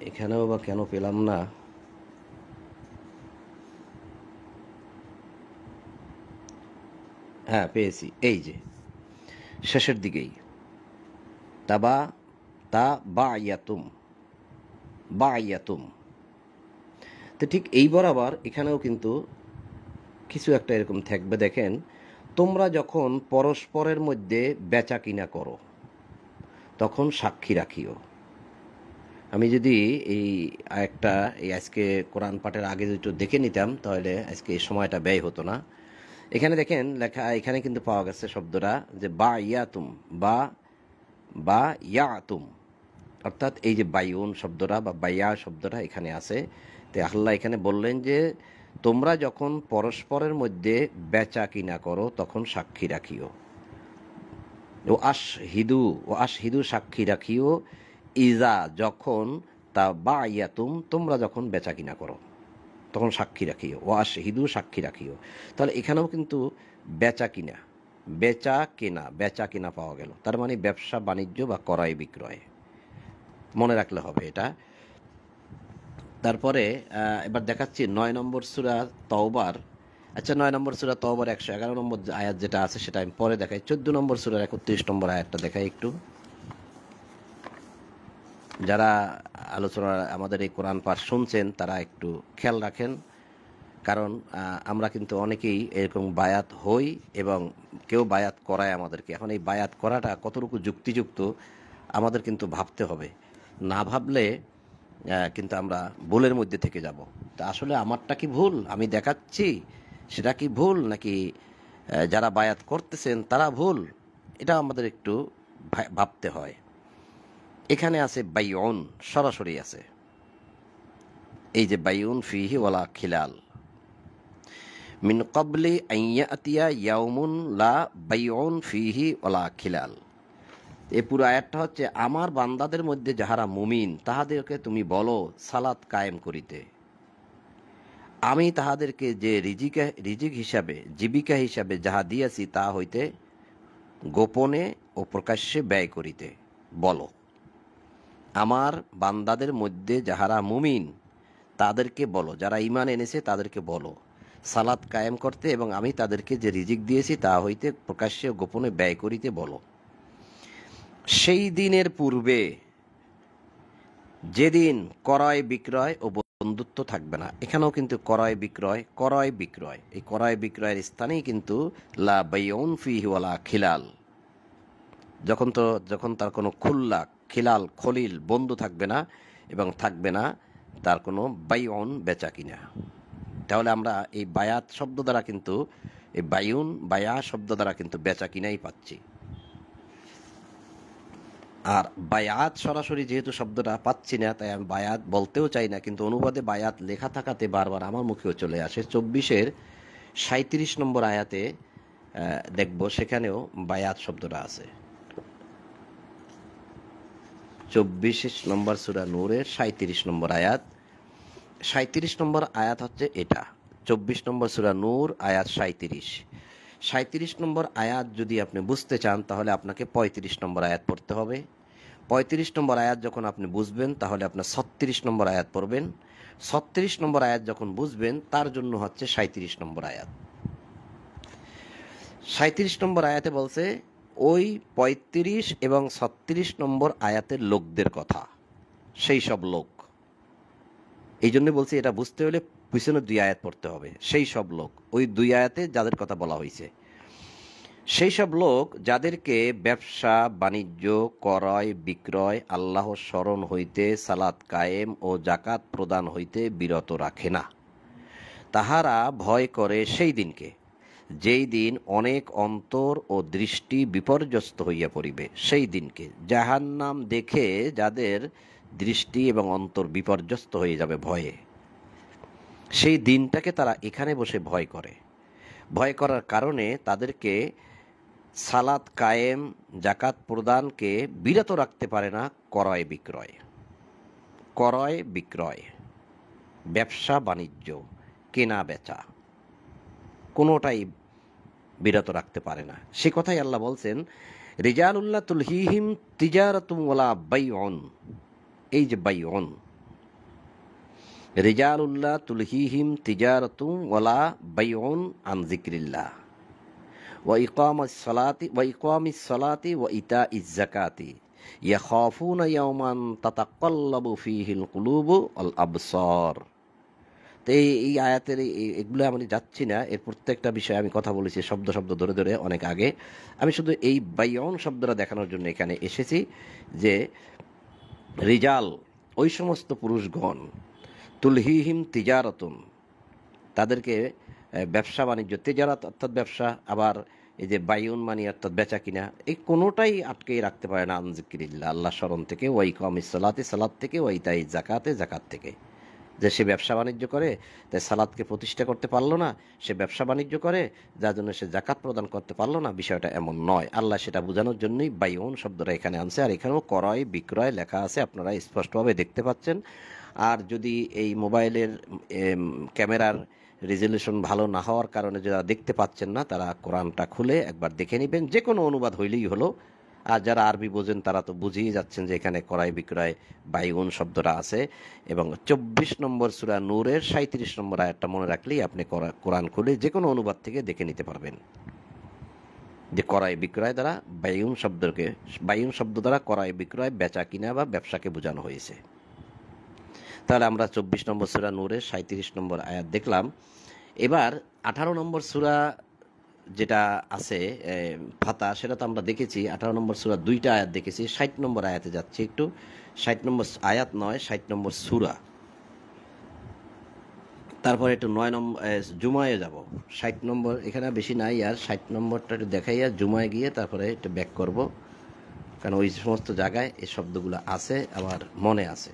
Speaker 1: এখানেও বা কেন পেলাম না। হ্যাঁ, পেয়েছি, এই যে শেষের দিকেই তাবা তা বা ইয়াতুম, বা ইয়াতুম। তো ঠিক এই বরাবর এখানেও কিন্তু কিছু একটা এরকম থাকবে। দেখেন, তোমরা যখন পরস্পরের মধ্যে বেচা কিনা করো তখন সাক্ষী রাখিও। আমি যদি এই আজকে কোরআন পাঠের আগে যদি একটু দেখে নিতাম তাহলে আজকে এই সময়টা ব্যয় হতো না। এখানে দেখেন লেখা, এখানে কিন্তু পাওয়া গেছে শব্দটা যে বা ইয়াতুম, বা ইয়াতুম, অর্থাৎ এই যে বাইউন শব্দটা বা বাইয়া শব্দটা এখানে আছে। তো আল্লাহ এখানে বললেন যে তোমরা যখন পরস্পরের মধ্যে বেচা কিনা করো তখন সাক্ষী রাখিও। ও আশহিদু সাক্ষী রাখিও, ইজা যখন, তা বা ইয়াতুম তোমরা যখন বেচা কিনা করো তখন সাক্ষী রাখিও। ও আশহিদু সাক্ষী রাখিও। তাহলে এখানেও কিন্তু বেচা কেনা পাওয়া গেল। তার মানে ব্যবসা বাণিজ্য বা ক্রয় বিক্রয়, মনে রাখলে হবে এটা। তারপরে এবার দেখাচ্ছি 9 নম্বর সূরা তওবার। আচ্ছা, 9 নম্বর সূরা তওবার 111 নম্বর আয়াত যেটা আছে সেটা আমি পরে দেখাই। 14 নম্বর সূরার 31 নম্বর আয়াতটা দেখাই একটু। যারা আলোচনা আমাদের এই কোরআন পাঠ শুনছেন তারা একটু খেয়াল রাখেন, কারণ আমরা কিন্তু অনেকেই এরকম বায়াত হই এবং কেউ বায়াত করায় আমাদেরকে। এখন এই বায়াত করাটা কতটুকু যুক্তিযুক্ত আমাদের কিন্তু ভাবতে হবে। না ভাবলে কিন্তু আমরা ভুলের মধ্যে থেকে যাব। তা আসলে আমারটা কি ভুল, আমি দেখাচ্ছি সেটা কি ভুল, নাকি যারা বায়াত করতেছেন তারা ভুল? এটা আমাদের একটু ভাবতে হয়। এখানে আছে বাইউন, সরাসরি আছে, এই যে বাইউন ফিহি ওয়ালা খিলাল, মিন ক্বাবলি আন ইয়াতিয়া ইয়াউমুন লা বাইউন ফিহি ওয়ালা খিলাল। এই পুরো আয়াতটা হচ্ছে, আমার বান্দাদের মধ্যে যাহারা মুমিন তাহাদেরকে তুমি বলো সালাত কায়েম করিতে, আমি তাহাদেরকে যে রিজিক হিসাবে, জীবিকা হিসাবে যাহা দিয়েছি তা হইতে গোপনে ও প্রকাশ্যে ব্যয় করিতে বলো। আমার বান্দাদের মধ্যে যাহারা মুমিন তাদেরকে বলো, যারা ঈমান এনেছে তাদেরকে বলো সালাত কায়েম করতে, এবং আমি তাদেরকে যে রিজিক দিয়েছি তা হইতে প্রকাশ্যে ও গোপনে ব্যয় করিতে বলো। সেই দিনের পূর্বে যেদিন ক্রয় বিক্রয় ও বন্ধুত্ব থাকবে না। এখানেও কিন্তু ক্রয় বিক্রয়, এই ক্রয় বিক্রয়ের স্থানেই কিন্তু লা বাইউন ফিহি ওয়ালা খিলাল, যখন তার কোনো খিলাল খলিল বন্ধু থাকবে না, এবং থাকবে না তার কোনো বাইউন বেচা কিনা। তাহলে আমরা এই বায়াত শব্দ দ্বারা কিন্তু, এই বায়া শব্দ দ্বারা কিন্তু বেচা কিনাই পাচ্ছি। আর বায়াত সরাসরি যেহেতু শব্দটা পাচ্ছি না, তাই আমি বায়াত বলতেও চাই না, কিন্তু অনুবাদে বায়াত লেখা থাকাতে বারবার আমার মুখেও চলে আসে। 24-এর 37 নম্বর আয়াতে দেখব, সেখানেও বায়াত শব্দটা আছে। 24 নম্বর সূরা নূরের 37 নম্বর আয়াত। 37 নম্বর আয়াত হচ্ছে এটা, 24 নম্বর সূরা নূর আয়াত 37 নম্বর আয়াত যদি আপনি বুঝতে চান তাহলে আপনাকে 35 নম্বর আয়াত পড়তে হবে। 35 নম্বর আয়াত যখন আপনি বুঝবেন তাহলে আপনার 36 নম্বর আয়াত পড়বেন। 36 নম্বর আয়াত যখন বুঝবেন তার জন্য হচ্ছে 37 নম্বর আয়াত। 37 নম্বর আয়াতে বলছে ওই 35 এবং 36 নম্বর আয়াতের লোকদের কথা, সেই সব লোক। এই জন্য বলছি এটা বুঝতে হলে পিছনে 2 আয়াত পড়তে হবে। সেই সব লোক, ওই 2 আয়াতে যাদের কথা বলা হয়েছে, সেই সব লোক যাদেরকে ব্যবসা বাণিজ্য ক্রয় বিক্রয় আল্লাহর স্মরণ হইতে সালাত কায়েম ও জাকাত প্রদান হইতে বিরত রাখে না। তাহারা ভয় করে সেই দিনকে, যেই দিন অনেক অন্তর ও দৃষ্টি বিপর্যস্ত হইয়া পড়িবে। সেই দিনকে, জাহান্নাম দেখে যাদের দৃষ্টি এবং অন্তর বিপর্যস্ত হয়ে যাবে ভয়ে, সেই দিনটাকে তারা এখানে বসে ভয় করে। ভয় করার কারণে তাদেরকে সালাত কায়েম জাকাত প্রদানকে বিরত রাখতে পারে না ক্রয় বিক্রয়, ব্যবসা বাণিজ্য কেনা বেচা, কোনোটাই বিরত রাখতে পারে না। সে কথাই আল্লাহ বলছেন, রিজালুল্লাহ তুলহিহিম তিজারাতুম ওয়ালা বাইউন। এই যে বাইউন, রিজালুল্লাহ তুলহিহিম তিজারাতুম ওয়ালা বাইউন আন যিকরিল্লাহ ওয়া ইকামিস সালাতি ওয়া ইতাইজ যাকাতি ইয়াখাফুনা ইয়াওমান তাতাকাল্লাবু ফীহিল কুলুবু ওয়াল আবসার। তো এই আয়াতের এগুলো আমি যাচ্ছি না, এর প্রত্যেকটা বিষয়ে আমি কথা বলেছি শব্দ ধরে ধরে অনেক আগে। আমি শুধু এই বাইউন শব্দটা দেখানোর জন্য এখানে এসেছি যে রিজাল, ওই সমস্ত পুরুষগণ, তুলহিহিম তিজারাতুন, তাদেরকে ব্যবসা বাণিজ্য, তিজারাত অর্থাৎ ব্যবসা, আবার এই যে বাইউন মানি অর্থাৎ বেচা কিনা, এই কোনোটাই আটকেই রাখতে পারে না আন যিকরিল্লাহ, আল্লাহ স্মরণ থেকে, ওয়া ইকামিস সালাতি সালাত থেকে, ওয়া ইতাইজ যাকাতে জাকাত থেকে। যে সে ব্যবসা বাণিজ্য করে তাই সালাতকে প্রতিষ্ঠা করতে পারলো না, সে ব্যবসা বাণিজ্য করে যার জন্য সে জাকাত প্রদান করতে পারলো না, বিষয়টা এমন নয়। আল্লাহ সেটা বোঝানোর জন্যই বাইউন শব্দটা এখানে আনছে। আর এখানেও ক্রয় বিক্রয় লেখা আছে, আপনারা স্পষ্টভাবে দেখতে পাচ্ছেন। আর যদি এই মোবাইলের ক্যামেরার রেজলিউশন ভালো না হওয়ার কারণে যারা দেখতে পাচ্ছেন না, তারা কোরআনটা খুলে একবার দেখে নেবেন, যে কোনো অনুবাদ হইলেই হলো। আর যারা আরবি বোঝেন তারা তো বুঝেই যাচ্ছেন যে এখানে ক্রয় বিক্রয় বাইউন শব্দটা আছে। এবং 24 নম্বর সূরা নূরের 37 নম্বর আয়াতটা মনে রাখলেই আপনি কোরআন খুলে যে কোনো অনুবাদ থেকে দেখে নিতে পারবেন যে ক্রয় বিক্রয় দ্বারা বাইউন শব্দ দ্বারা ক্রয় বিক্রয় বেচা কিনা বা ব্যবসাকে বোঝানো হয়েছে। তাহলে আমরা 24 নম্বর সূরা নূরের 37 নম্বর আয়াত দেখলাম। এবার 18 নম্বর সূরা যেটা আছে ফাতা, সেটা তো আমরা দেখেছি 18 নম্বর সূরা 2টা আয়াত দেখেছি। 60 নম্বর আয়াতে যাচ্ছি একটু। 60 নম্বর আয়াত নয়, 60 নম্বর সূরা। তারপরে একটু 9 নম্বর জুমায় যাব। 60 নম্বর এখানে বেশি নাই, আর 60 নম্বরটা একটু দেখাইয়া জুমায় গিয়ে তারপরে একটু ব্যাক করব, কারণ ওই সমস্ত জায়গায় এই শব্দগুলো আছে, আমার মনে আছে।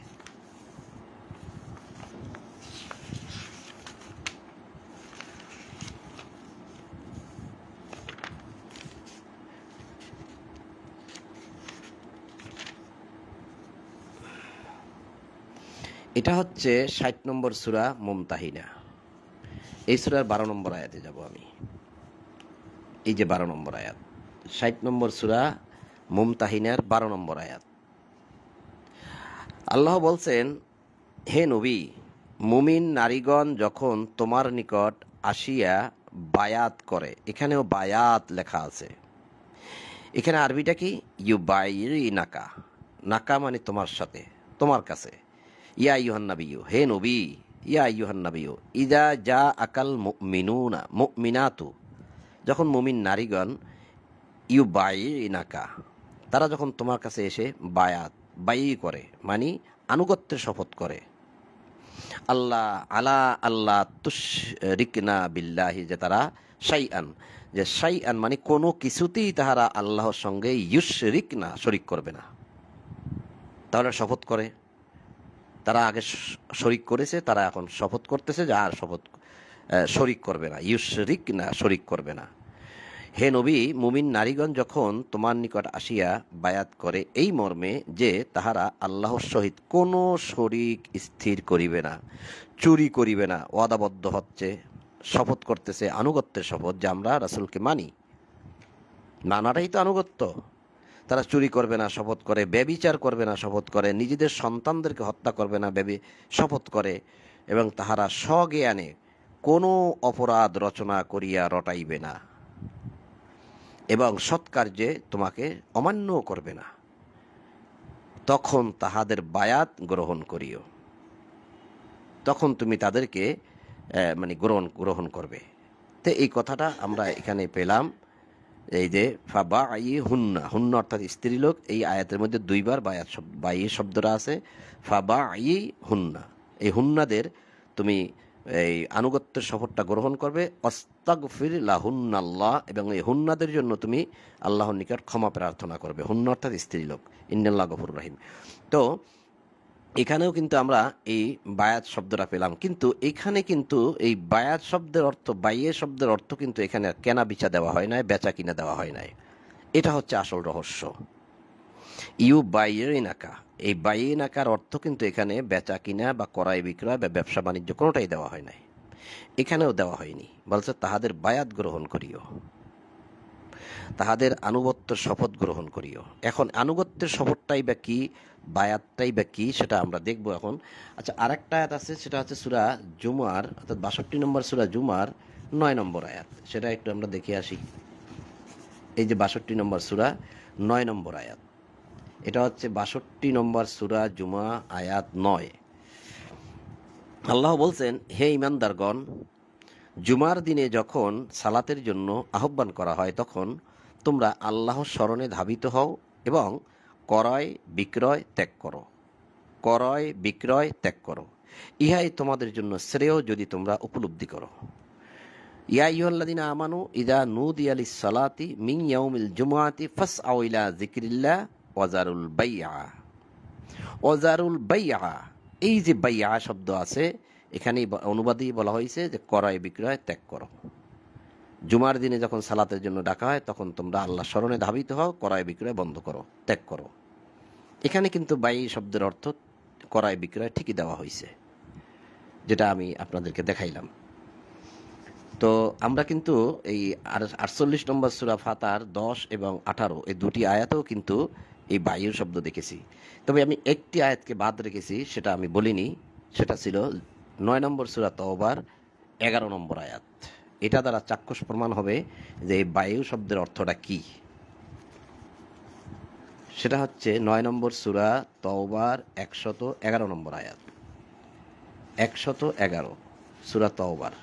Speaker 1: এটা হচ্ছে 60 নম্বর সূরা মুমতাহিনা। এই সূরার 12 নম্বর আয়াতে যাব আমি। এই যে 12 নম্বর আয়াত, 60 নম্বর সূরা মুমতাহিনার 12 নম্বর আয়াত। আল্লাহ বলছেন, হে নবী, মুমিন নারীগণ যখন তোমার নিকট আসিয়া বায়াত করে, এখানেও বায়াত লেখা আছে। এখানে আরবিটা কি? নাকা। নাকা মানে তোমার সাথে, তোমার কাছে। ইয়া আইয়ুহান নাবিয়্যু, হে নবী, ইয়া আইয়ুহান নাবিয়্যু ইযা জা আকাল মুমিনুনা মুমিনাতু, যখন মুমিন নারীগণ নাকা, তারা যখন তোমার কাছে এসে বায়ই করে, মানে আনুগত্যের শপথ করে। আল্লাহ তুশরিকনা বিল্লাহি, যে তারা শাইআন মানে কোনো কিছুতেই তাহারা আল্লাহর সঙ্গে ইউশরিকনা, শরিক করবে না। তাহলে শপথ করে, তারা আগে শরিক করেছে, তারা এখন শপথ করতেছে যে আর শরিক করবে না, ইউশরিকনা, শরিক করবে না। হে নবী, মুমিন নারীগণ যখন তোমার নিকট আসিয়া বায়াত করে এই মর্মে যে তাহারা আল্লাহর সহিত কোনো শরিক স্থির করিবে না, চুরি করিবে না, ওয়াদাবদ্ধ হচ্ছে, শপথ করতেছে, আনুগত্যের শপথ, যে আমরা রাসূলকে মানি। মানাটাই তো আনুগত্য। তারা চুরি করবে না শপথ করে, ব্যভিচার করবে না শপথ করে, নিজেদের সন্তানদেরকে হত্যা করবে না শপথ করে, এবং তাহারা স্বজ্ঞানে কোনো অপরাধ রচনা করিয়া রটাইবে না, এবং সৎকার্যে তোমাকে অমান্য করবে না। তখন তাহাদের বায়াত গ্রহণ করিও, তখন তুমি তাদেরকে মানে গ্রহণ করবে। তো এই কথাটা আমরা এখানে পেলাম। এই যে ফাবাই হুন্না, হুন্না অর্থাৎ স্ত্রীলোক, এই আয়াতের মধ্যে 2বার বাই শব্দটা আছে। ফাবাই হুন্না, এই হুন্নাদের তুমি এই আনুগত্যের শপথটা গ্রহণ করবে। অস্তাগফির লাহুন্নাল্লাহ, এবং এই হুন্নাদের জন্য তুমি আল্লাহর নিকট ক্ষমা প্রার্থনা করবে। হুন্না অর্থাৎ স্ত্রীলোক। ইন্নাল্লাহ গফুর রহিম। তো এখানেও কিন্তু আমরা এই বায়াত শব্দটা পেলাম, কিন্তু এখানে কিন্তু এই বায়াত শব্দের অর্থ, বাইয়ে শব্দের অর্থ কিন্তু এখানে কেনা বেচা দেওয়া হয় নাই, বেচা কিনা দেওয়া হয় নাই। এটা হচ্ছে আসল রহস্য। নাকা, এই নাকার অর্থ কিন্তু এখানে বেচা কিনা বা ক্রয় বিক্রয় বা ব্যবসা বাণিজ্য কোনোটাই দেওয়া হয় নাই, এখানেও দেওয়া হয়নি। বলছে তাহাদের বায়াত গ্রহণ করিও, তাহাদের আনুগত্যের শপথ গ্রহণ করিও। এখন আনুগত্যের শপথটাই বা কি, বায়াতটাই বা কি, সেটা আমরা দেখব এখন। আচ্ছা, আরেকটা আয়াত আছে, সেটা হচ্ছে সূরা জুমার, অর্থাৎ 62 নম্বর সূরা জুমার 9 নম্বর আয়াত। সেটা একটু আমরা দেখে আসি। এই যে 62 নম্বর সূরা 9 নম্বর আয়াত, এটা হচ্ছে 62 নম্বর সূরা জুমা আয়াত 9। আল্লাহ বলছেন, হে ঈমানদারগণ, জুমার দিনে যখন সালাতের জন্য আহ্বান করা হয়, তখন তোমরা আল্লাহর স্মরণে ধাবিত হও এবং ক্রয় বিক্রয় ত্যাগ করো, ক্রয় বিক্রয় ত্যাগ করো। ইহাই তোমাদের জন্য শ্রেয় যদি তোমরা উপলব্ধি করো। ইয়া আইয়ুহাল্লাযীনা আমানু ইযা নুদিয়া লিস-সালাতি মিন ইয়াউমিল জুমআতি ফাসআউ ইলা যিকরিল্লাহ ওয়াজারুল বাইআ। ওয়াজারুল বাইআ, এই যে বাইআ শব্দ আছে এখানে অনুবাদেই বলা হয়েছে যে ক্রয় বিক্রয় ত্যাগ করো। জুমার দিনে যখন সালাতের জন্য ডাকা হয়, তখন তোমরা আল্লাহ স্মরণে ধাবিত হও, ক্রয় বিক্রয় বন্ধ করো, ত্যাগ করো। এখানে কিন্তু বাই শব্দের অর্থ ক্রয় বিক্রয় ঠিকই দেওয়া হয়েছে, যেটা আমি আপনাদেরকে দেখাইলাম। তো আমরা কিন্তু এই 48 নম্বর সূরা ফাতার 10 এবং 18 এই দুটি আয়াতেও কিন্তু এই বায়ুর শব্দ দেখেছি। তবে আমি একটি আয়াতকে বাদ রেখেছি, সেটা আমি বলিনি, সেটা ছিল 9 নম্বর সূরা তওবার 11 নম্বর আয়াত। এটা দ্বারা চাক্ষুষ প্রমাণ হবে যে এই বায়ু শব্দের অর্থটা কি। সেটা হচ্ছে 9 নম্বর সূরা তওবার 111 নম্বর আয়াত। 111 সূরা তওবার।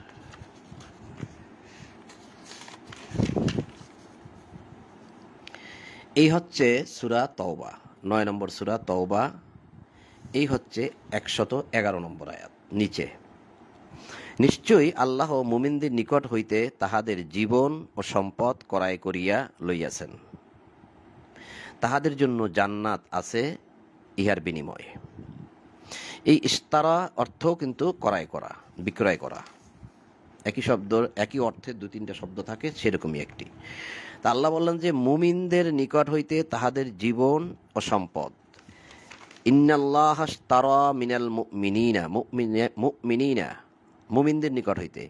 Speaker 1: এই হচ্ছে সূরা তওবা, 9 নম্বর সূরা তওবা। এই হচ্ছে 111 নম্বর আয়াত। নিচে, নিশ্চয়ই আল্লাহ মুমিনদের নিকট হইতে তাহাদের জীবন ও সম্পদ ক্রয় করিয়া লইয়াছেন, তাহাদের জন্য জান্নাত আছে ইহার বিনিময়ে। এই ইস্তারা অর্থ কিন্তু ক্রয় করা, বিক্রয় করা। একই শব্দ, একই অর্থে 2-3টা শব্দ থাকে, সেরকমই একটি। তা আল্লাহ বললেন যে মুমিনদের নিকট হইতে তাহাদের জীবন ও সম্পদ। ইন্নাল্লাহ ইশতারা মিনাল মুমিনিনা, মুমিনদের নিকট হইতে,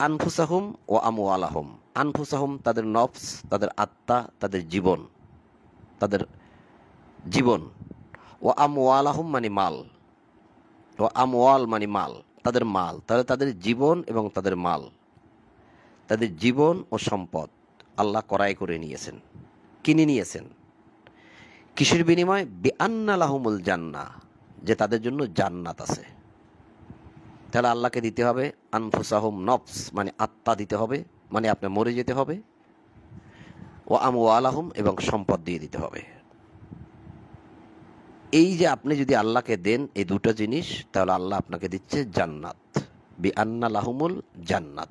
Speaker 1: আনফুসাহুম ও আমওয়ালাহুম। আনফুসাহুম তাদের নফস, তাদের আত্মা, তাদের জীবন, তাদের জীবন। ও আমওয়ালাহুম মানে মাল, ও আমওয়াল মানে মাল, তাদের মাল। তাহলে তাদের জীবন এবং তাদের মাল, তাদের জীবন ও সম্পদ আল্লাহ ক্রয় করে নিয়েছেন, কিনে নিয়েছেন। কিসের বিনিময়ে? বিআন্না লাহুমুল জান্নাহ, যে তাদের জন্য জান্নাত আছে। তাহলে আল্লাহকে দিতে হবে আনফুসাহুম, নফস মানে আত্মা দিতে হবে, মানে আপনি মরে যেতে হবে। ও আমওয়ালাহুম, এবং সম্পদ দিয়ে দিতে হবে। এই যে আপনি যদি আল্লাহকে দেন এই দুটো জিনিস, তাহলে আল্লাহ আপনাকে দিচ্ছে জান্নাত, বিআন্না লাহুমুল জান্নাত।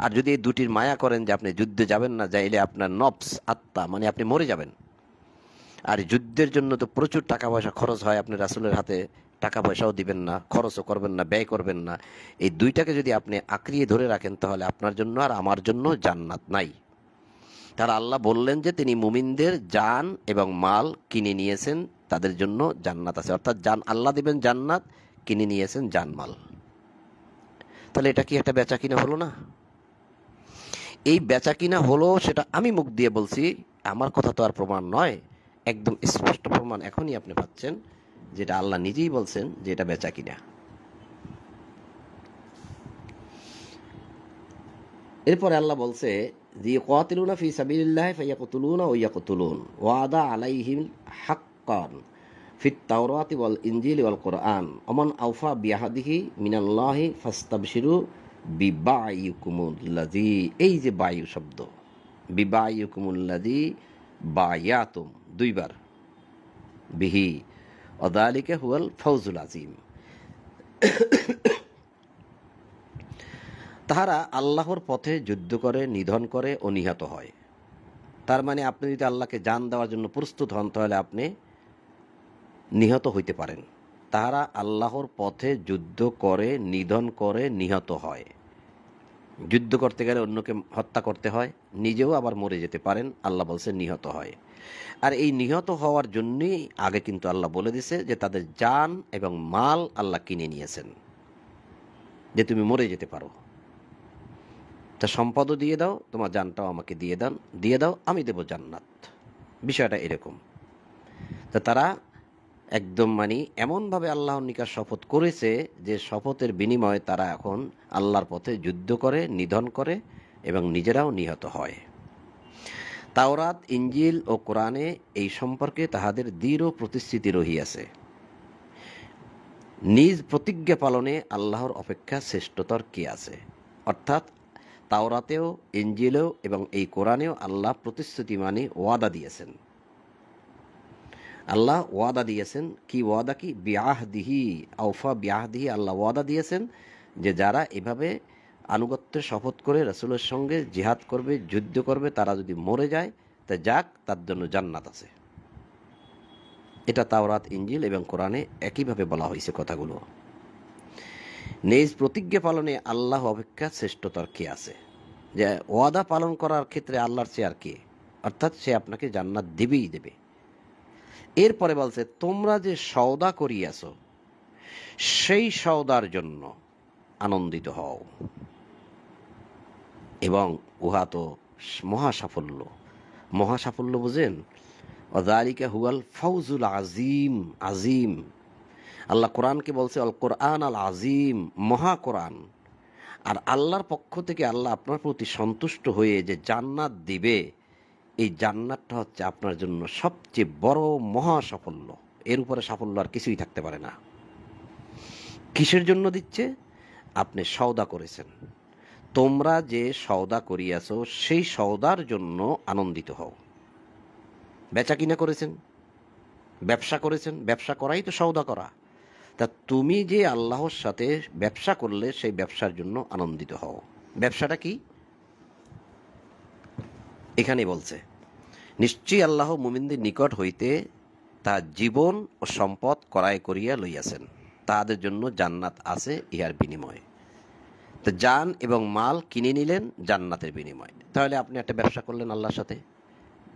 Speaker 1: আর যদি এই দুটির মায়া করেন যে আপনি যুদ্ধে যাবেন না, যাইলে আপনার নফস, আত্মা মানে আপনি মরে যাবেন। আর যুদ্ধের জন্য তো প্রচুর টাকা পয়সা খরচ হয়, আপনি রাসূলের হাতে টাকা পয়সাও দিবেন না, খরচও করবেন না, ব্যয় করবেন না। এই দুইটাকে যদি আপনি আঁকড়িয়ে ধরে রাখেন, তাহলে আপনার জন্য আর আমার জন্য জান্নাত নাই। তারা আল্লাহ বললেন যে তিনি মুমিনদের জান এবং মাল কিনে নিয়েছেন, তাদের জন্য জান্নাত আছে। অর্থাৎ জান আল্লাহ দিবেন জান্নাত, কিনে নিয়েছেন জানমাল। তাহলে এটা কি একটা বেচা কিনা হলো না? এই বেচা কিনা হলো, সেটা আমি মুখ দিয়ে বলছি, আমার কথা তো আর প্রমাণ নয়, একদম স্পষ্ট প্রমাণ এখনই আপনি পাচ্ছেন, যেটা আল্লাহ নিজেই বলছেন যে এটা বেচা কিনা। এরপরে আল্লাহ বলছে যে ইয়াকাতিলুনা ফি সাবিলিল্লাহি ফায়াকতুলুনা ওয়া ইয়াকতুলুন ওয়াদা আলাইহিম হাক্কান ফিত তাওরাতি ওয়াল ইনজিলি ওয়াল কুরআন ওমান আওফা বিআহদিহি মিনাল্লাহি ফাস্তাবশিরু বিবাইয়ুকুমুল্লাযী। এই যে বায়ু শব্দ, বিবাইয়ুকুমুল্লাযী বায়াতুম, দুইবার, বিহি ওয়াযালিকা হুয়াল ফাওজুল আযীম। তাহারা আল্লাহর পথে যুদ্ধ করে, নিধন করে ও নিহত হয়। তার মানে আপনি যদি আল্লাহকে জান দেওয়ার জন্য প্রস্তুত হন, তাহলে আপনি নিহত হইতে পারেন। তাহারা আল্লাহর পথে যুদ্ধ করে, নিধন করে, নিহত হয়। যুদ্ধ করতে গেলে অন্যকে হত্যা করতে হয়, নিজেও আবার মরে যেতে পারেন। আল্লাহ বলছে নিহত হয়। আর এই নিহত হওয়ার জন্যই আগে কিন্তু আল্লাহ বলে দিছে যে তাদের জান এবং মাল আল্লাহ কিনে নিয়েছেন, যে তুমি মরে যেতে পারো, তা সম্পদও দিয়ে দাও, তোমার জানটাও আমাকে দিয়ে দাও, আমি দেব জান্নাত। বিষয়টা এরকম। তা তারা একদম মানে এমনভাবে আল্লাহর নিকট শপথ করেছে যে শপথের বিনিময়ে তারা এখন আল্লাহর পথে যুদ্ধ করে, নিধন করে এবং নিজেরাও নিহত হয়। তাওরাত, ইনজিল ও কোরআনে এই সম্পর্কে তাহাদের দৃঢ় প্রতিশ্রুতি রহিয়াছে। নিজ প্রতিজ্ঞা পালনে আল্লাহর অপেক্ষা শ্রেষ্ঠতর কে আছে? অর্থাৎ তাওরাতেও, ইনজিলেও এবং এই কোরআনেও আল্লাহ প্রতিশ্রুতি মানে ওয়াদা দিয়েছেন। আল্লাহ ওয়াদা দিয়েছেন, কি ওয়াদা? কি বিআহদিহি, আওফা বিআহদিহি। আল্লাহ ওয়াদা দিয়েছেন যে যারা এভাবে আনুগত্যের শপথ করে রাসূলের সঙ্গে জিহাদ করবে, যুদ্ধ করবে, তারা যদি মরে যায় তা যাক, তার জন্য জান্নাত আছে। এটা তাওরাত, ইনজিল এবং কোরআনে একইভাবে বলা হয়েছে কথাগুলো। নিজ প্রতিজ্ঞা পালনে আল্লাহ অপেক্ষা শ্রেষ্ঠতর কে আছে? যে ওয়াদা পালন করার ক্ষেত্রে আল্লাহর চেয়ে আর কে? অর্থাৎ সে আপনাকে জান্নাত দেবেই দেবে। এরপরে বলছে তোমরা যে সওদা করিয়াছ সেই সওদার জন্য আনন্দিত হও, এবং উহা তো মহা সাফল্য। মহা সাফল্য বুঝেন? ওয়াযালিকা হুয়াল ফাওজুল আযীম। আযীম, আল্লাহ কোরআনকে বলছে আল কোরআন আল আযীম, মহা কোরআন। আর আল্লাহর পক্ষ থেকে আল্লাহ আপনার প্রতি সন্তুষ্ট হয়ে যে জান্নাত দিবে, এই জান্নাতটা হচ্ছে আপনার জন্য সবচেয়ে বড় মহা সাফল্য। এর উপরে সাফল্য আর কিছুই থাকতে পারে না। কিসের জন্য দিচ্ছে? আপনি সওদা করেছেন, তোমরা যে সওদা করিয়াছ সেই সওদার জন্য আনন্দিত হও। বেচা কিনা করেছেন, ব্যবসা করেছেন। ব্যবসা করাই তো সওদা করা। তা তুমি যে আল্লাহর সাথে ব্যবসা করলে সেই ব্যবসার জন্য আনন্দিত হও। ব্যবসাটা কি? এখানে বলছে, নিশ্চয়ই আল্লাহ মুমিনদের নিকট হইতে তার জীবন ও সম্পদ ক্রয় করিয়া লইয়াছেন, তাদের জন্য জান্নাত আছে ইহার বিনিময়ে। তো জান এবং মাল কিনে নিলেন জান্নাতের বিনিময়ে। তাহলে আপনি একটা ব্যবসা করলেন আল্লাহর সাথে,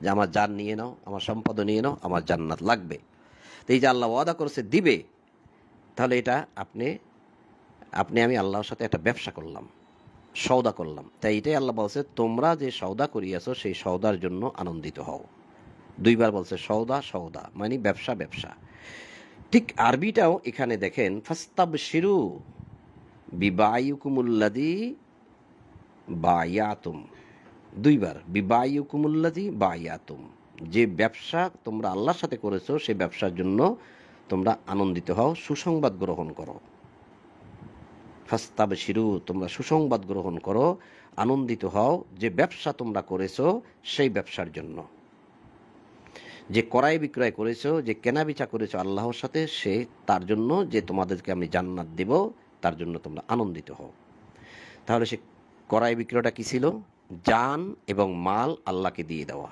Speaker 1: যে আমার জান নিয়ে নাও, আমার সম্পদও নিয়ে নাও, আমার জান্নাত লাগবে। তো এই যে আল্লাহ ওয়াদা করেছে দিবে, তাহলে এটা আমি আল্লাহর সাথে একটা ব্যবসা করলাম, সওদা করলাম। তাই এটাই আল্লাহ বলছে, তোমরা যে সওদা করিয়াছো সেই সওদার জন্য আনন্দিত হও। দুইবার বলছে সওদা সওদা, মানে ব্যবসা ব্যবসা। ঠিক আরবিটাও এখানে দেখেন, ফাস্তাবশিরু বিবাইকুমুল্লাযী বায়াতুম, দুইবার বিবাইকুমুল্লাযী বায়াতুম, যে ব্যবসা তোমরা আল্লাহর সাথে করেছো সেই ব্যবসার জন্য তোমরা আনন্দিত হও, সুসংবাদ গ্রহণ করো। ফাস্তাবশিরু, তোমরা সুসংবাদ গ্রহণ করো, আনন্দিত হও যে ব্যবসা তোমরা করেছো সেই ব্যবসার জন্য। যে ক্রয় বিক্রয় করেছো, যে কেনাবেচা করেছো আল্লাহর সাথে, সে তার জন্য যে তোমাদেরকে আমি জান্নাত দেব, তার জন্য তোমরা আনন্দিত হও। তাহলে সে ক্রয় বিক্রয়টা কি ছিল? জান এবং মাল আল্লাহকে দিয়ে দেওয়া।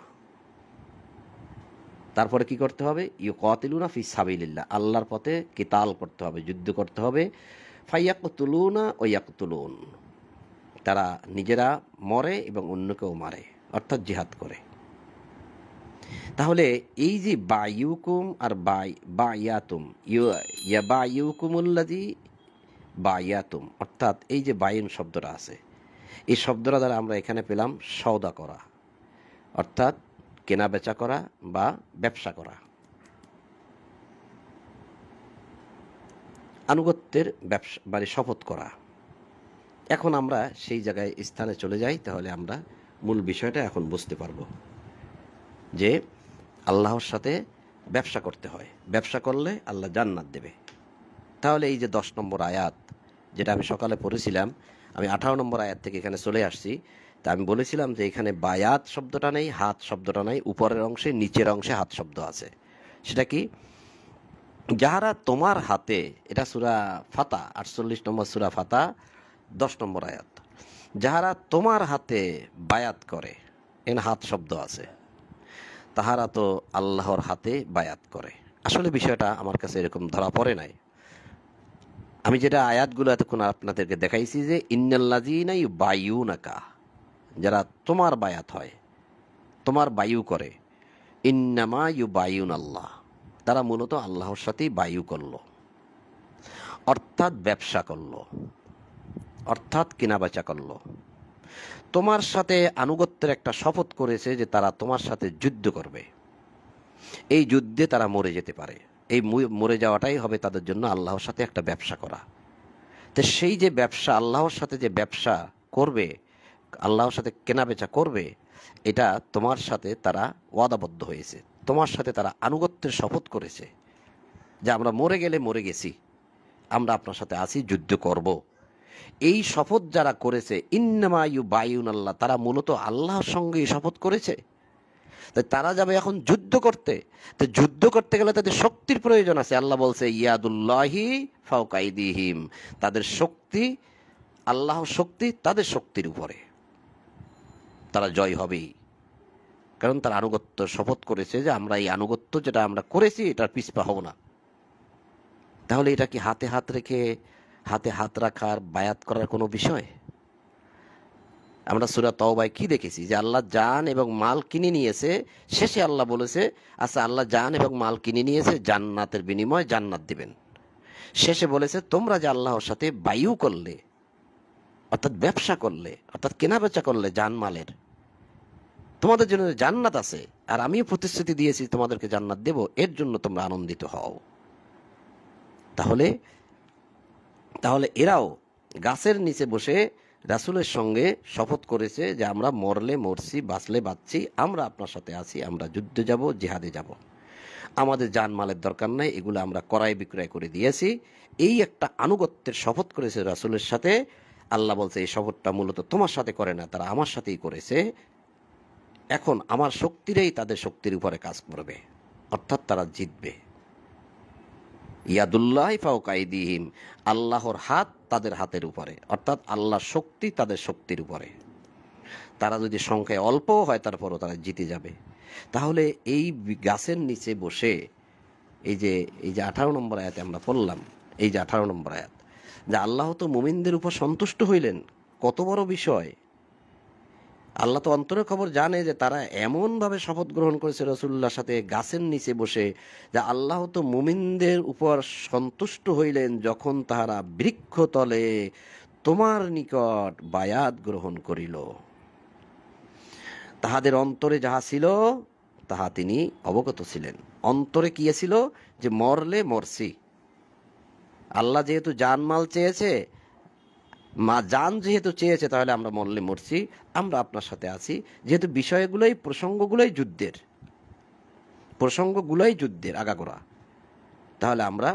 Speaker 1: তারপরে কি করতে হবে? ইউকাতিলুনা ফি সাবিলিল্লাহ, আল্লাহর পথে কিতাল করতে হবে, যুদ্ধ করতে হবে। ফাইয়াকতুলুনা ও ইয়াকতুলুন, তারা নিজেরা মরে এবং অন্যকেও মারে, অর্থাৎ জিহাদ করে। তাহলে এই যে বায়ুকুম আর বায়াতুম, বায়ুকুমুল্লাযী বায়াতুম, অর্থাৎ এই যে বায়ুন শব্দটা আছে, এই শব্দটা দ্বারা আমরা এখানে পেলাম সওদা করা, অর্থাৎ কেনা বেচা করা বা ব্যবসা করা, আনুগত্যের ব্যবসা মানে শপথ করা। এখন আমরা সেই জায়গায় স্থানে চলে যাই, তাহলে আমরা মূল বিষয়টা এখন বুঝতে পারবো যে আল্লাহর সাথে ব্যবসা করতে হয়, ব্যবসা করলে আল্লাহ জান্নাত দেবে। তাহলে এই যে 10 নম্বর আয়াত যেটা আমি সকালে পড়েছিলাম, আমি 18 নম্বর আয়াত থেকে এখানে চলে আসছি। তা আমি বলেছিলাম যে এখানে বায়াত শব্দটা নেই, হাত শব্দটা নেই, উপরের অংশে নিচের অংশে হাত শব্দ আছে। সেটা কি? যাহারা তোমার হাতে, এটা সূরা ফাতা 48 নম্বর সূরা ফাতা 10 নম্বর আয়াত, যাহারা তোমার হাতে বায়াত করে, এখানে হাত শব্দ আছে, তাহারা তো আল্লাহর হাতে বায়াত করে। আসলে বিষয়টা আমার কাছে এরকম ধরা পড়ে নাই। আমি যেটা আয়াতগুলো এতক্ষণ আপনাদেরকে দেখাইছি যে ইন্নাল্লাযীনা ইউবাইয়ুনাকা, যারা তোমার বায়াত হয়, তোমার বায়ু করে, ইন্নামা ইউবাইয়ুনাল্লাহ, তারা মূলত আল্লাহর সাথেই বায়ু করলো, অর্থাৎ ব্যবসা করলো, অর্থাৎ কেনাবেচা করলো। তোমার সাথে আনুগত্যের একটা শপথ করেছে যে তারা তোমার সাথে যুদ্ধ করবে, এই যুদ্ধে তারা মরে যেতে পারে, এই মরে যাওয়াটাই হবে তাদের জন্য আল্লাহর সাথে একটা ব্যবসা করা। তো সেই যে ব্যবসা, আল্লাহর সাথে যে ব্যবসা করবে, আল্লাহর সাথে কেনাবেচা করবে, এটা তোমার সাথে তারা ওয়াদাবদ্ধ হয়েছে, তোমার সাথে তারা আনুগত্যের শপথ করেছে যে আমরা মরে গেলে মরে গেছি, আমরা আপনার সাথে আছি, যুদ্ধ করব। এই শপথ যারা করেছে, ইন্নামা ইউবাইয়ুনাল্লাহ, তারা মূলত আল্লাহর সঙ্গে শপথ করেছে। তাই তারা যাবে এখন যুদ্ধ করতে। তো যুদ্ধ করতে গেলে তাদের শক্তির প্রয়োজন আছে। আল্লাহ বলছে ইয়াদুল্লাহি ফাওকা আইদিহিম, তাদের শক্তি, আল্লাহর শক্তি তাদের শক্তির উপরে, তারা জয় হবেই। কারণ তারা আনুগত্য শপথ করেছে যে আমরা এই আনুগত্য যেটা আমরা করেছি এটার পিছপা হব না। তাহলে এটা কি হাতে হাত রেখে, হাতে হাত রাখার বায়াত করার কোনো বিষয়? আমরা সূরা তাওবায় কি দেখেছি যে আল্লাহ জান এবং মাল কিনে নিয়েছে, শেষে আল্লাহ বলেছে আচ্ছা আল্লাহ জান এবং মাল কিনে নিয়েছে, জান্নাতের বিনিময়ে জান্নাত দিবেন। শেষে বলেছে তোমরা যে আল্লাহর সাথে বায়ু করলে, অর্থাৎ ব্যবসা করলে, অর্থাৎ কেনাবেচা করলে জান মালের, তোমাদের জন্য জান্নাত আছে, আর আমিও প্রতিশ্রুতি দিয়েছি তোমাদেরকে জান্নাত দেব, এর জন্য তোমরা আনন্দিত হও। তাহলে এরাও গাছের নিচে বসে রাসূলের সঙ্গে শপথ করেছে যে আমরা মরলে মরছি, বাঁচলে বাঁচছি, আমরা আপনার সাথে আছি, আমরা যুদ্ধে যাব, জিহাদে যাব, আমাদের জানমালের দরকার নাই, এগুলো আমরা ক্রয় বিক্রয় করে দিয়েছি। এই একটা আনুগত্যের শপথ করেছে রাসূলের সাথে। আল্লাহ বলছে এই শপথটা মূলত তোমার সাথে করে না, তারা আমার সাথেই করেছে। এখন আমার শক্তিরাই তাদের শক্তির উপরে কাজ করবে, অর্থাৎ তারা জিতবে। ইয়াদুল্লাহ ফাওকা আইদিহিম, আল্লাহর হাত তাদের হাতের উপরে, অর্থাৎ আল্লাহর শক্তি তাদের শক্তির উপরে। তারা যদি সংখ্যায় অল্পও হয় তারপরও তারা জিতে যাবে। তাহলে এই গাছের নিচে বসে এই যে 18 নম্বর আয়াতে আমরা পড়লাম, এই যে 18 নম্বর আয়াত, যে আল্লাহ তো মুমিনদের উপর সন্তুষ্ট হইলেন, কত বড় বিষয়। আল্লাহ তো অন্তরের খবর জানে যে তারা এমনভাবে শপথ গ্রহণ করেছে রাসূলুল্লাহর সাথে গাছের নিচে বসে, যে আল্লাহ তো মুমিনদের উপর সন্তুষ্ট হইলেন যখন তাহারা বৃক্ষতলে তোমার নিকট বায়াত গ্রহণ করিল। তাহাদের অন্তরে যাহা ছিল তাহা তিনি অবগত ছিলেন। অন্তরে কি ছিল? যে মরলে মরছি, আল্লাহ যেহেতু জানমাল চেয়েছে, জান যেহেতু চেয়েছে, তাহলে আমরা মরলে মরছি, আমরা আপনার সাথে আছি। যেহেতু বিষয়গুলোই প্রসঙ্গগুলোই যুদ্ধের আগাগোড়া, তাহলে আমরা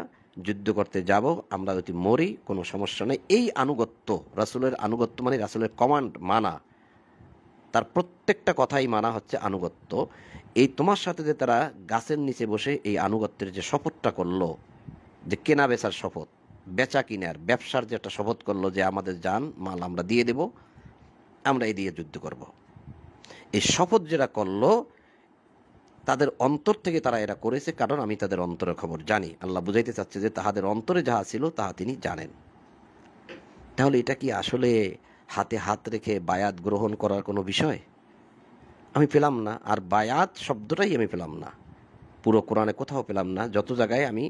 Speaker 1: যুদ্ধ করতে যাব, আমরা যদি মরি কোনো সমস্যা নেই। এই আনুগত্য, রাসূলের আনুগত্য মানে রাসূলের কমান্ড মানা, তার প্রত্যেকটা কথাই মানা হচ্ছে আনুগত্য। এই তোমার সাথে যে তারা গাছের নিচে বসে এই আনুগত্যের যে শপথটা করলো, যে কেনা বেচার শপথ, বেচা কিনার ব্যবসার যে একটা শপথ করলো, যে আমাদের জান মাল আমরা দিয়ে দেব, আমরা এই দিয়ে যুদ্ধ করব, এই শপথ যেটা করলো তাদের অন্তর থেকে তারা এটা করেছে, কারণ আমি তাদের অন্তরের খবর জানি। আল্লাহ বুঝাইতে চাচ্ছে যে তাহাদের অন্তরে যাহা ছিল তাহা তিনি জানেন। তাহলে এটা কি আসলে হাতে হাত রেখে বায়াত গ্রহণ করার কোনো বিষয়? আমি পেলাম না। আর বায়াত শব্দটাই আমি পেলাম না, পুরো কোরআনে কোথাও পেলাম না। যত জায়গায় আমি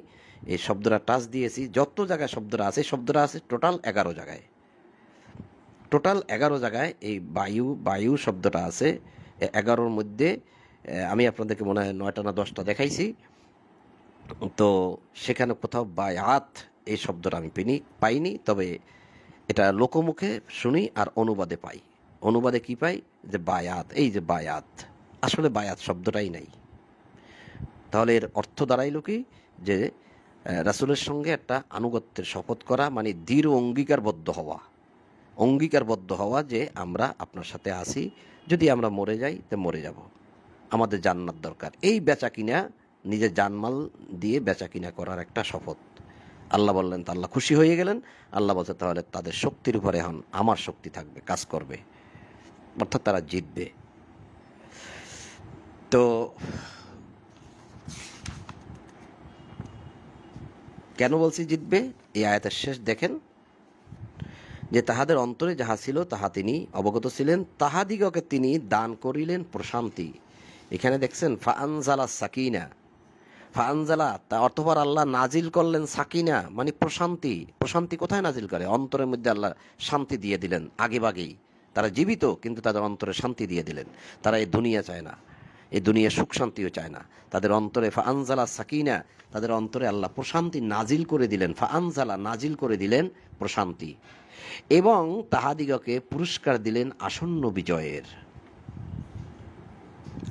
Speaker 1: এই শব্দটা টাচ দিয়েছি, যত জায়গায় শব্দটা আছে টোটাল 11 জায়গায়। টোটাল 11 জায়গায় এই বায়ু শব্দটা আছে। 11-র মধ্যে আমি আপনাদেরকে মনে হয় 9টা না 10টা দেখাইছি। তো সেখানে কোথাও বায়াত এই শব্দটা আমি পাইনি। তবে এটা লোকমুখে শুনি আর অনুবাদে পাই। অনুবাদে কি পাই? যে বায়াত, এই যে বায়াত, আসলে বায়াত শব্দটাই নাই। তাহলে এর অর্থ দাঁড়াইল কি? যে রাসূলের সঙ্গে একটা আনুগত্যের শপথ করা, মানে দৃঢ় অঙ্গীকারবদ্ধ হওয়া যে আমরা আপনার সাথে আছি, যদি আমরা মরে যাই তো মরে যাব, আমাদের জান্নাত দরকার। এই বেচা কিনা, নিজের জানমাল দিয়ে বেচা কিনা করার একটা শপথ। আল্লাহ বললেন, তা আল্লাহ খুশি হয়ে গেলেন। আল্লাহ বলছে তাহলে তাদের শক্তির উপরে এখন আমার শক্তি থাকবে, কাজ করবে, অর্থাৎ তারা জিতবে। তো কেন বলছি জিতবে? এই আয়াতের শেষ দেখেন, যে তাহাদের অন্তরে যাহা ছিল তাহা তিনি অবগত ছিলেন, তাহাদিগকে তিনি দান করিলেন প্রশান্তি। এখানে দেখছেন ফাআনজালা সাকিনা, ফাআনজালা তা অর্থপর আল্লাহ নাজিল করলেন সাকিনা, মানে প্রশান্তি। প্রশান্তি কোথায় নাজিল করে? অন্তরের মধ্যে আল্লাহ শান্তি দিয়ে দিলেন আগেভাগেই। তারা জীবিত, কিন্তু তাদের অন্তরে শান্তি দিয়ে দিলেন। তারা এই দুনিয়া চায় না, এই দুনিয়া সুখ শান্তিও চায় না। তাদের অন্তরে ফাআনজালা সাকিনা, তাদের অন্তরে আল্লাহ প্রশান্তি নাজিল করে দিলেন। ফাআনজালা নাজিল করে দিলেন প্রশান্তি, এবং তাহাদিগকে পুরস্কার দিলেন আসন্ন বিজয়ের।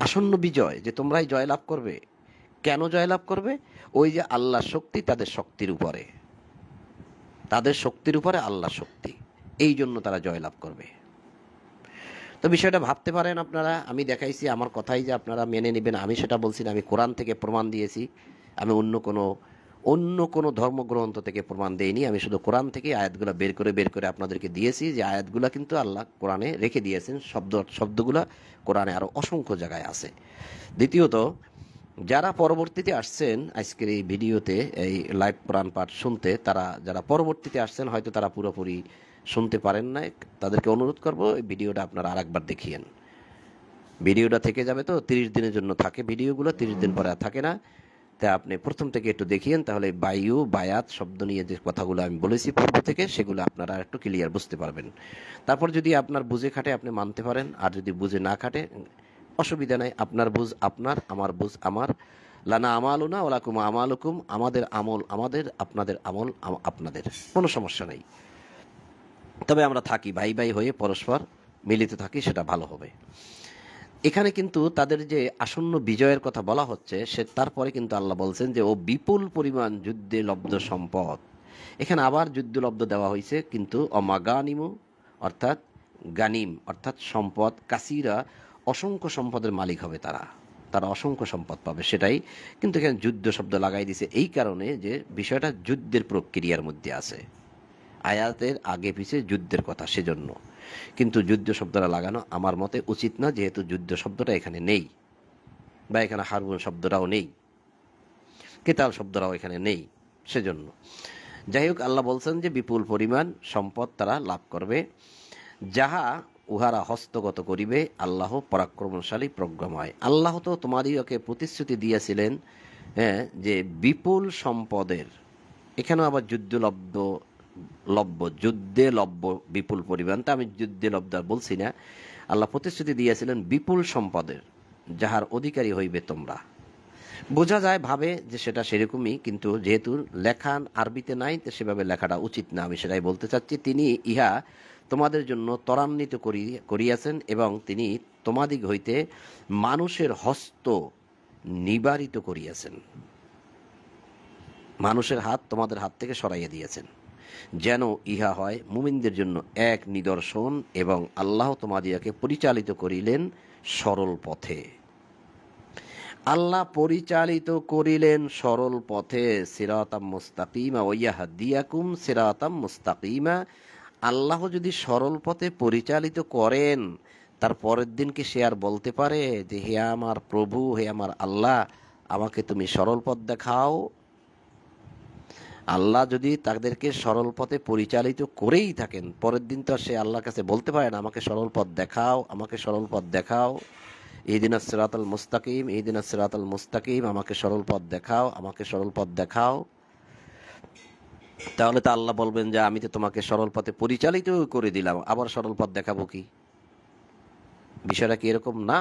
Speaker 1: আসন্ন বিজয়, যে তোমরাই জয়লাভ করবে। কেন জয়লাভ করবে? ওই যে আল্লাহর শক্তি তাদের শক্তির উপরে, তাদের শক্তির উপরে আল্লাহর শক্তি, এই জন্য তারা জয়লাভ করবে। তো বিষয়টা ভাবতে পারেন আপনারা। আমি দেখাইছি আমার কথাই যে আপনারা মেনে নেবেন, আমি সেটা বলছি না। আমি কোরআন থেকে প্রমাণ দিয়েছি, আমি অন্য কোনো ধর্মগ্রন্থ থেকে প্রমাণ দেইনি। আমি শুধু কোরআন থেকে আয়াতগুলো বের করে আপনাদেরকে দিয়েছি, যে আয়াতগুলো কিন্তু আল্লাহ কোরআনে রেখে দিয়েছেন। শব্দগুলো কোরআনে আরও অসংখ্য জায়গায় আছে। দ্বিতীয়ত, যারা পরবর্তীতে আসছেন আজকের এই ভিডিওতে, এই লাইভ কোরআন পাঠ শুনতে, যারা পরবর্তীতে আসছেন হয়তো তারা পুরোপুরি শুনতে পারেন না, তাদেরকে অনুরোধ করব এই ভিডিওটা আপনারা আরেকবার দেখিয়েন। ভিডিওটা থেকে যাবে তো 30 দিনের জন্য থাকে ভিডিওগুলো, 30 দিন পরে আর থাকে না। তাই আপনি প্রথম থেকে একটু দেখিয়েন, তাহলে বায়াত শব্দ নিয়ে যে কথাগুলো আমি বলেছি পূর্ব থেকে, সেগুলো আপনারা একটু ক্লিয়ার বুঝতে পারবেন। তারপর যদি আপনার বুঝে খাটে আপনি মানতে পারেন, আর যদি বুঝে না খাটে অসুবিধা নাই। আপনার বুঝ আপনার, আমার বুঝ আমার। লানা আমালুনা ওয়ালাকুম আমালুকুম, আমাদের আমল আমাদের, আপনাদের আমল আপনাদের, কোনো সমস্যা নেই। তবে আমরা থাকি ভাই হয়ে পরস্পর মিলিত থাকি, সেটা ভালো হবে। এখানে কিন্তু তাদের যে আসন্ন বিজয়ের কথা বলা হচ্ছে, তারপরে কিন্তু আল্লাহ বলছেন যে ও বিপুল পরিমাণ যুদ্ধে লব্ধ সম্পদ। এখানে আবার যুদ্ধলব্ধ দেওয়া হয়েছে, কিন্তু অমাগানিমু অর্থাৎ গানিম অর্থাৎ সম্পদ, কাসিরা অসংখ্য সম্পদের মালিক হবে তারা, তারা অসংখ্য সম্পদ পাবে সেটাই। কিন্তু এখানে যুদ্ধ শব্দ লাগাই দিছে এই কারণে যে বিষয়টা যুদ্ধের প্রক্রিয়ার মধ্যে আছে, আয়াতের আগে পিছিয়ে যুদ্ধের কথা, সেজন্য। কিন্তু যুদ্ধ শব্দটা লাগানো আমার মতে উচিত না, যেহেতু যুদ্ধ শব্দটা এখানে নেই, বা এখানে হারবুন শব্দটাও নেই, কেতাল শব্দটাও এখানে নেই, সেজন্য। যাই হোক, আল্লাহ বলছেন যে বিপুল পরিমাণ সম্পদ তারা লাভ করবে, যাহা উহারা হস্তগত করিবে, আল্লাহ পরাক্রমশালী প্রজ্ঞাময়। আল্লাহ তো তোমাদিওকে প্রতিশ্রুতি দিয়েছিলেন, হ্যাঁ, যে বিপুল সম্পদের, এখানেও আবার যুদ্ধে লব্য বিপুল পরিমাণ, তা আমি যুদ্ধে লব্ধ বলছি না। আল্লাহ প্রতিশ্রুতি দিয়েছিলেন বিপুল সম্পদের, যাহার অধিকারী হইবে তোমরা। বোঝা যায় ভাবে যে সেটা সেরকমই, কিন্তু যেহেতু লেখা আরবিতে নাই, তো সেভাবে লেখাটা উচিত না, আমি সেটাই বলতে চাচ্ছি। তিনি ইহা তোমাদের জন্য ত্বরান্বিত করিয়াছেন, এবং তিনি তোমাদিগ হইতে মানুষের হস্ত নিবারিত করিয়াছেন, মানুষের হাত তোমাদের হাত থেকে সরাইয়া দিয়েছেন, যেন ইহা হয় মুমিনদের জন্য এক নিদর্শন, এবং আল্লাহ তোমাদিয়াকে পরিচালিত করিলেন সরল পথে। আল্লাহ পরিচালিত করিলেন সরল পথে, সিরাতাম মুস্তাকিমা ওয়াহদিয়াকুম সিরাতাম মুস্তাকিমা। আল্লাহ যদি সরল পথে পরিচালিত করেন, তার পরের দিন কি সে আর বলতে পারে যে হে আমার প্রভু, হে আমার আল্লাহ, আমাকে তুমি সরল পথ দেখাও? আল্লাহ যদি তাদেরকে সরল পথে পরিচালিত করেই থাকেন, পরের দিন তো সে আল্লাহর কাছে বলতে পারে না আমাকে সরল পথ দেখাও, আমাকে সরল পথ দেখাও, ইহদিনাস সিরাতাল মুস্তাকিম, ইহদিনাস সিরাতাল মুস্তাকিম, আমাকে সরল পথ দেখাও, আমাকে সরল পথ দেখাও। তাহলে তো আল্লাহ বলবেন যে আমি তো তোমাকে সরল পথে পরিচালিত করে দিলাম, আবার সরল পথ দেখাবো কি? বিষয়টা কি এরকম না?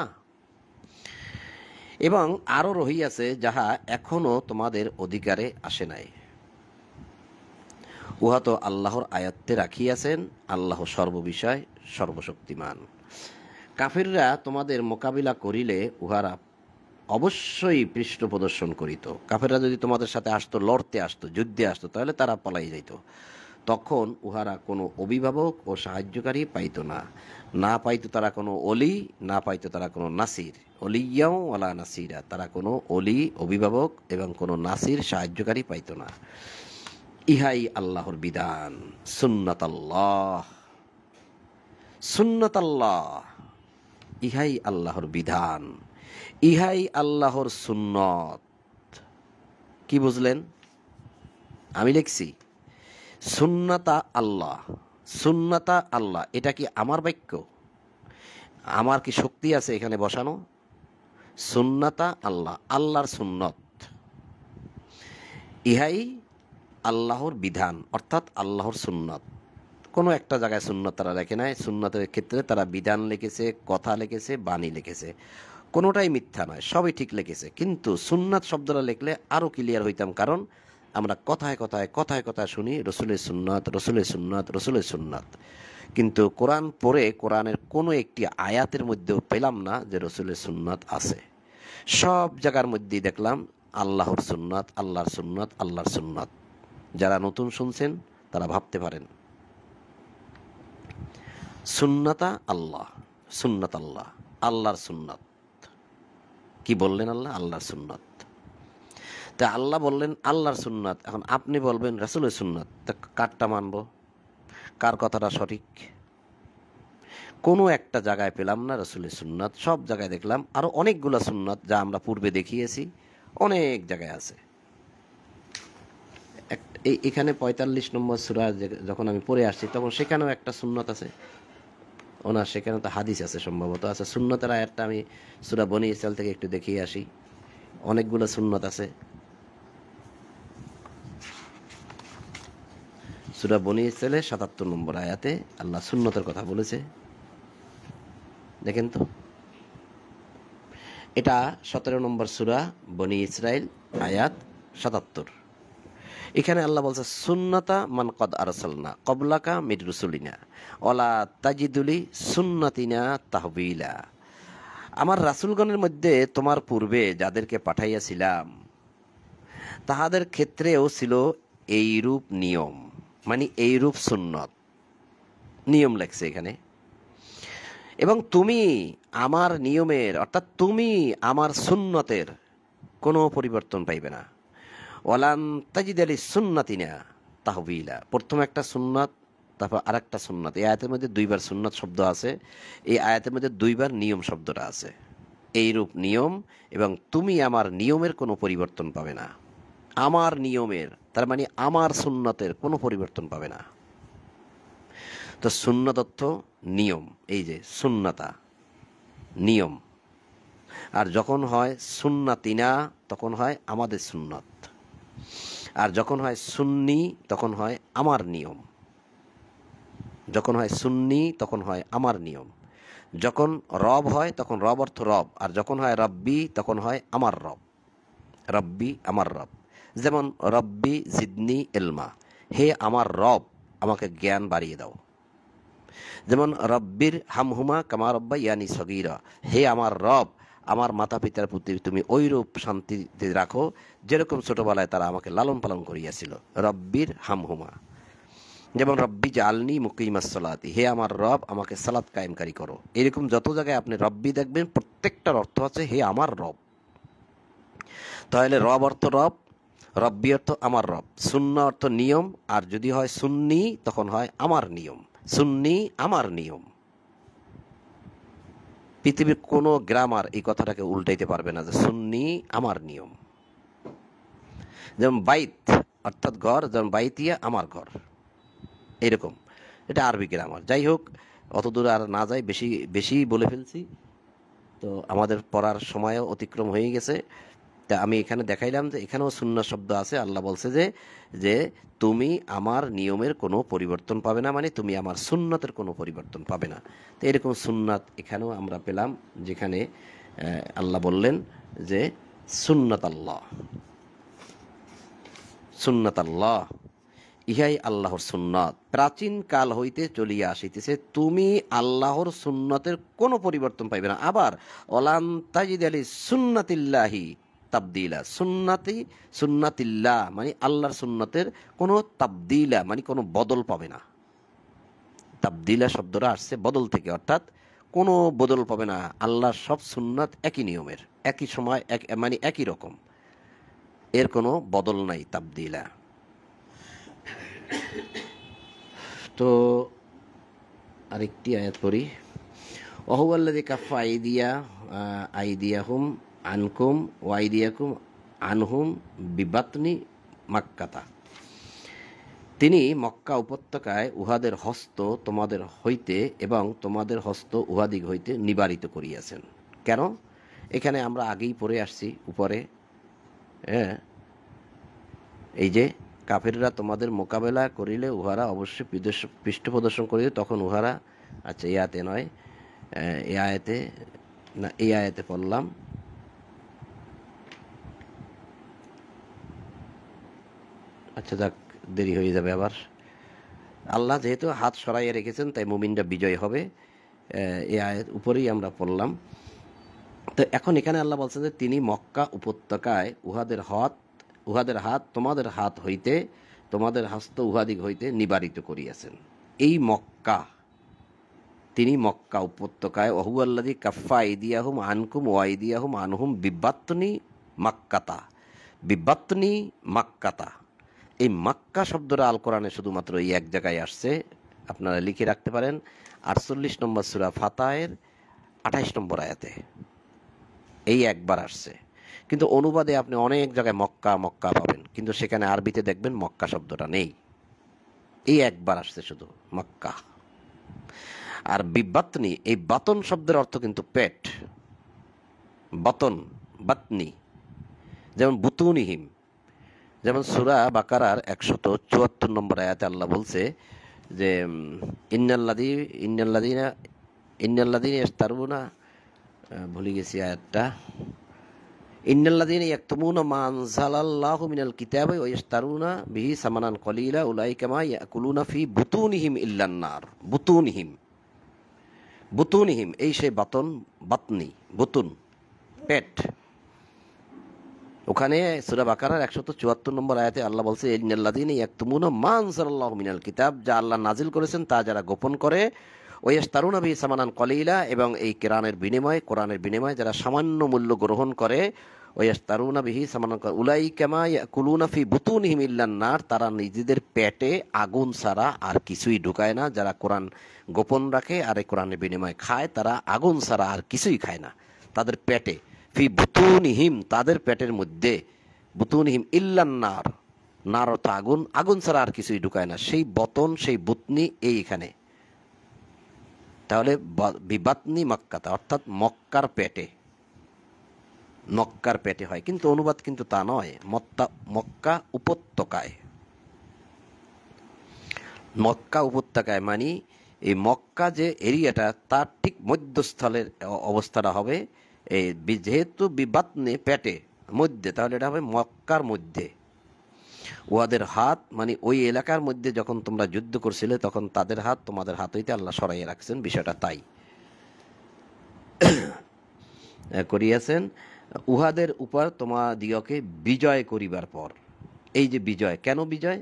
Speaker 1: এবং আরো রহিয়াছে যাহা এখনো তোমাদের অধিকারে আসে নাই, উহা তো আল্লাহর আয়ত্তে রাখিয়াছেন, আল্লাহ সর্ববিষয় সর্বশক্তিমান। কাফিররা তোমাদের মোকাবিলা করিলে উহারা অবশ্যই পৃষ্ঠ প্রদর্শন করিত। কাফেররা যদি তোমাদের সাথে আসতো, লড়তে আসতো, যুদ্ধে আসতো, তাহলে তারা পলাই যাইত। তখন উহারা কোনো অভিভাবক ও সাহায্যকারী পাইত না, না পাইত তারা কোনো অলি, না পাইত তারা কোনো নাসির। অলিয়াও ওয়ালা নাসিরা, তারা কোনো অলি, অভিভাবক এবং কোনো নাসির, সাহায্যকারী পাইত না। ইহাই আল্লাহর বিধান, সুন্নাতাল্লাহ, সুন্নাতাল্লাহ, ইহাই আল্লাহর বিধান, ইহাই আল্লাহর সুন্নত। কি বুঝলেন? আমি লিখছি সুন্নাতা আল্লাহ, সুন্নাতা আল্লাহ। এটা কি আমার বাক্য? আমার কি শক্তি আছে এখানে বসানো? সুন্নাতা আল্লাহ, আল্লাহর সুন্নত, ইহাই আল্লাহর বিধান, অর্থাৎ আল্লাহর সুন্নত। কোনো একটা জায়গায় সুন্নত তারা লেখে নাই, সুন্নতের ক্ষেত্রে তারা বিধান লিখেছে, কথা লিখেছে, বাণী লিখেছে, কোনোটাই মিথ্যা নয়, সবই ঠিক লিখেছে। কিন্তু সুন্নাত শব্দটা লিখলে আরও ক্লিয়ার হইতাম, কারণ আমরা কথায় কথায় কথায় কথায় শুনি রসুলের সুন্নাত, রসুলের সুন্নাত, রসুলের সুন্নাত, কিন্তু কোরআন পড়ে কোরআনের কোনো একটি আয়াতের মধ্যেও পেলাম না যে রসুলের সুন্নাত আছে। সব জায়গার মধ্যেই দেখলাম আল্লাহর সুন্নাত, আল্লাহর সুন্নাত, আল্লাহর সুন্নাত। যারা নতুন শুনছেন তারা ভাবতে পারেন সুন্নাতা আল্লাহ, সুন্নাত আল্লাহ, আল্লাহর সুন্নাত। কি বললেন আল্লাহ? আল্লাহর সুন্নাত। তা আল্লাহ বললেন আল্লাহর সুন্নাত, এখন আপনি বলবেন রাসূলের সুন্নাত, তা কারটা মানব? কার কথাটা সঠিক? কোনো একটা জায়গায় পেলাম না রাসূলের সুন্নাত, সব জায়গায় দেখলাম আরো অনেকগুলো সুন্নাত, যা আমরা পূর্বে দেখিয়েছি, অনেক জায়গায় আছে। এখানে ৪৫ নম্বর সূরা যখন আমি পড়ে আসছি, তখন সেখানেও একটা সুন্নাত আছে, ওনার সেখানে তো হাদিস আছে সম্ভবত। আচ্ছা, সুন্নতের আয়াতটা আমি সূরা বনী ইসরাঈল থেকে একটু দেখিয়ে আসি। অনেকগুলো সুন্নত আছে। সূরা বনী ইসরাঈলের ৭৭ নম্বর আয়াতে আল্লাহ সুন্নতের কথা বলেছে, দেখেন তো। এটা ১৭ নম্বর সূরা বনী ইসরাঈল, আয়াত ৭৭। এখানে আল্লাহ বলছে সুন্নাতা মান কদ আরসালনা ক্বাবলাকা মির রুসুলিনা ওয়ালা তাজিদুলি সুন্নাতিনা তাহবিলা। আমার রাসূলগণের মধ্যে তোমার পূর্বে যাদেরকে পাঠাইয়াছিলাম, তাহাদের ক্ষেত্রেও ছিল এইরূপ নিয়ম, মানে এইরূপ সুন্নত, নিয়ম লেখছে এখানে। এবং তুমি আমার নিয়মের অর্থাৎ তুমি আমার সুন্নতের কোনো পরিবর্তন পাইবে না। ওয়ালান তাজিদ আলী সুন্নাতিনা তাহবিলা, প্রথম একটা সুন্নাত, তারপর আরেকটা সুন্নাত। এই আয়াতের মধ্যে দুইবার সুন্নাত শব্দ আছে, এই আয়াতের মধ্যে দুইবার নিয়ম শব্দটা আছে। এইরূপ নিয়ম এবং তুমি আমার নিয়মের কোনো পরিবর্তন পাবে না। আমার নিয়মের তার মানে আমার সুন্নতের কোনো পরিবর্তন পাবে না। তো সুন্নত অর্থ নিয়ম, এই যে সুন্নাতা নিয়ম। আর যখন হয় সুন্নাতিনা তখন হয় আমাদের সুন্নত, আর যখন হয় সুন্নি তখন হয় আমার নিয়ম। যখন হয় সুন্নি তখন হয় আমার নিয়ম। যখন রব হয় তখন রব অর্থ রব, আর যখন হয় রব্বি তখন হয় আমার রব। রব্বি আমার রব, যেমন রব্বি জিদনি ইলমা, হে আমার রব আমাকে জ্ঞান বাড়িয়ে দাও। যেমন রব্বির হামহুমা কামা রব্বা ইয়ানি সগীরা, হে আমার রব আমার মাতা পিতার প্রতি তুমি ওইরূপ শান্তিতে রাখো যেরকম ছোটবেলায় তারা আমাকে লালন পালন করিয়াছিল। রব্বির হামহুমা। যেমন রব্বি জালনি মুকিমাস সালাতি, হে আমার রব আমাকে সালাত কায়েমকারী করো। এরকম যত জায়গায় আপনি রব্বি দেখবেন প্রত্যেকটার অর্থ আছে হে আমার রব। তাহলে রব অর্থ রব, রব্বি অর্থ আমার রব, সুন্না অর্থ নিয়ম, আর যদি হয় সুন্নি তখন হয় আমার নিয়ম। সুন্নি আমার নিয়ম। পৃথিবীর কোনো গ্রামার এই কথাটাকে উল্টাইতে পারবে না যে সুন্নি আমার নিয়ম। যেমন বাইত অর্থাৎ ঘর, যেমন বাইতিয়া আমার ঘর, এরকম। এটা আরবি গ্রামার। যাই হোক, অত দূর আর না যাই, বেশি বেশি বলে ফেলছি, তো আমাদের পড়ার সময়ও অতিক্রম হয়ে গেছে। তা আমি এখানে দেখাইলাম যে এখানেও সুন্নাত শব্দ আছে। আল্লাহ বলছে যে তুমি আমার নিয়মের কোনো পরিবর্তন পাবে না, মানে তুমি আমার সুন্নতের কোনো পরিবর্তন পাবে না। তো এরকম সুন্নাত এখানেও আমরা পেলাম, যেখানে আল্লাহ বললেন যে সুন্নাত আল্লাহ, সুন্নাত আল্লাহ, ইহাই আল্লাহর সুন্নাত, প্রাচীন কাল হইতে চলিয়া আসিতেছে, তুমি আল্লাহর সুন্নতের কোনো পরিবর্তন পাইবে না। আবার ওলান তাজিদ আলী সুন্নাতিল্লাহি তাবদিলা, সুন্নাতিল্লাহ মানে আল্লাহর সুন্নতের কোনো তাবদিলা মানে কোনো বদল পাবে না। তাবদিলা শব্দটা আসছে বদল থেকে, অর্থাৎ কোনো বদল পাবে না। আল্লাহর সব সুন্নাত একই নিয়মের, একই সময়, মানে একই রকম, এর কোনো বদল নাই, তাবদিলা। তো আরেকটি আয়াত পড়ি। ওহুয়াল্লাযী কাফফা আইদিয়াহুম আনকুম ওয়া আইদিয়াকুম আনহুম বিবাতনি মাক্কাতা, তিনি মক্কা উপত্যকায় উহাদের হস্ত তোমাদের হইতে এবং তোমাদের হস্ত উহাদিগ হইতে নিবারিত করিয়াছেন। কেন? এখানে আমরা আগেই পড়ে আসছি উপরে, হ্যাঁ, এই যে কাফেররা তোমাদের মোকাবেলা করিলে উহারা অবশ্যই পৃষ্ঠ প্রদর্শন করিলে তখন উহারা, আচ্ছা এই আয়াতে নয়, এই আয়াতে না, এই আয়াতে পড়লাম। আচ্ছা যাক, দেরি হয়ে যাবে আবার। আল্লাহ যেহেতু হাত সরাইয়া রেখেছেন তাই মুমিনরা বিজয় হবে, এই আয়াত উপরেই আমরা পড়লাম। তো এখন এখানে আল্লাহ বলছেন যে তিনি মক্কা উপত্যকায় উহাদের হাত তোমাদের হাত হইতে, তোমাদের হস্ত উহাদিগ হইতে নিবারিত করিয়াছেন। এই মক্কা, তিনি মক্কা উপত্যকায়, ওহুয়াল্লাযী কাফফা আইদিয়াহুম আনকুম ওয়া আইদিয়াহুম আনহুম বিবাতনি মাক্কাতা, বিবাতনি মাক্কাতা। এই মাক্কা শব্দটা আল কোরআনে শুধুমাত্র এই এক জায়গায় আসছে, আপনারা লিখে রাখতে পারেন। 48 নম্বর সূরা ফাতাহের 28 নম্বর আয়াতে এই একবার আসছে, কিন্তু অনুবাদে আপনি অনেক জায়গায় মক্কা মক্কা পাবেন, কিন্তু সেখানে আরবিতে দেখবেন মক্কা শব্দটা নেই, এই একবার আসছে শুধু মক্কা। আর বিবাতনি, এই বাতন শব্দের অর্থ কিন্তু পেট, বাতন, বাতনি, যেমন বুতুনিহিম। যেমন সূরা বাকারার 174 নম্বর আয়াতে আল্লাহ বলছে যে ইন্নাল্লাযীনা ইশতারুনা, ভুলে গেছি আয়াতটা, ইন্নাল্লাযীনা ইয়াকতুমুনা মা আনজালাল্লাহু মিনাল কিতাবি ওয়া ইশতারুনা বিহি সামানান কলিলা উলাইকা মা ইয়াকুলুনা ফি বুতুনিহিম ইল্লান নার। বুতুনিহিম, বুতুনিহিম এই সেই বাতন, বাতনি, বুতুন, পেট। ওখানে সূরা বাকারার 174 নম্বর আয়াতে আল্লাহ বলছে ইন্নাল্লাযীনা ইয়াকতুমুনা মা আনজালাল্লাহু মিনাল কিতাব, যা আল্লাহ নাজিল করেছেন তা যারা গোপন করে, ওয়াস্তারুনা বিহি সামানান কলিলা, এবং এই কোরআনের বিনিময়ে যারা সামান্য মূল্য গ্রহণ করে, ওয়াস্তারুনা বিহি সামানান উলাইকা মা ইয়াকুলুনা ফি বুতুনিহিম ইল্লান নার, তারা নিজেদের পেটে আগুন ছাড়া আর কিছুই ঢুকায় না। যারা কোরআন গোপন রাখে আর এই কোরআনের বিনিময়ে খায়, তারা আগুন ছাড়া আর কিছুই খায় না। তাদের পেটে, ফি বুতুনিহিম, তাদের পেটের মধ্যে, বুতুনিহিম ইল্লান নার, নার অর্থ আগুন, আগুন ছাড়া আর কিছুই ঢুকায় না। সেই বতন, সেই বুতনি এইখানে, তাহলে বিবাতনি মক্কাতে, অর্থাৎ মক্কার পেটে হয়, কিন্তু অনুবাদ কিন্তু তা নয়। মক্কা উপত্যকায় মানে এই মক্কা যে এরিয়াটা, তার ঠিক মধ্যস্থলের অবস্থাটা হবে এই, যেহেতু বিবাতনি পেটে মধ্যে, তাহলে এটা হবে মক্কার মধ্যে। ওদের হাত মানে ওই এলাকার মধ্যে যখন তোমরা যুদ্ধ করছিলে, তখন তাদের হাত তোমাদের হাত হইতে আল্লাহ সরাইয়া রাখছেন, বিষয়টা তাই করিয়াছেন। উহাদের উপর তোমাদিগকে বিজয় করিবার পর, এই যে বিজয়, কেন বিজয়?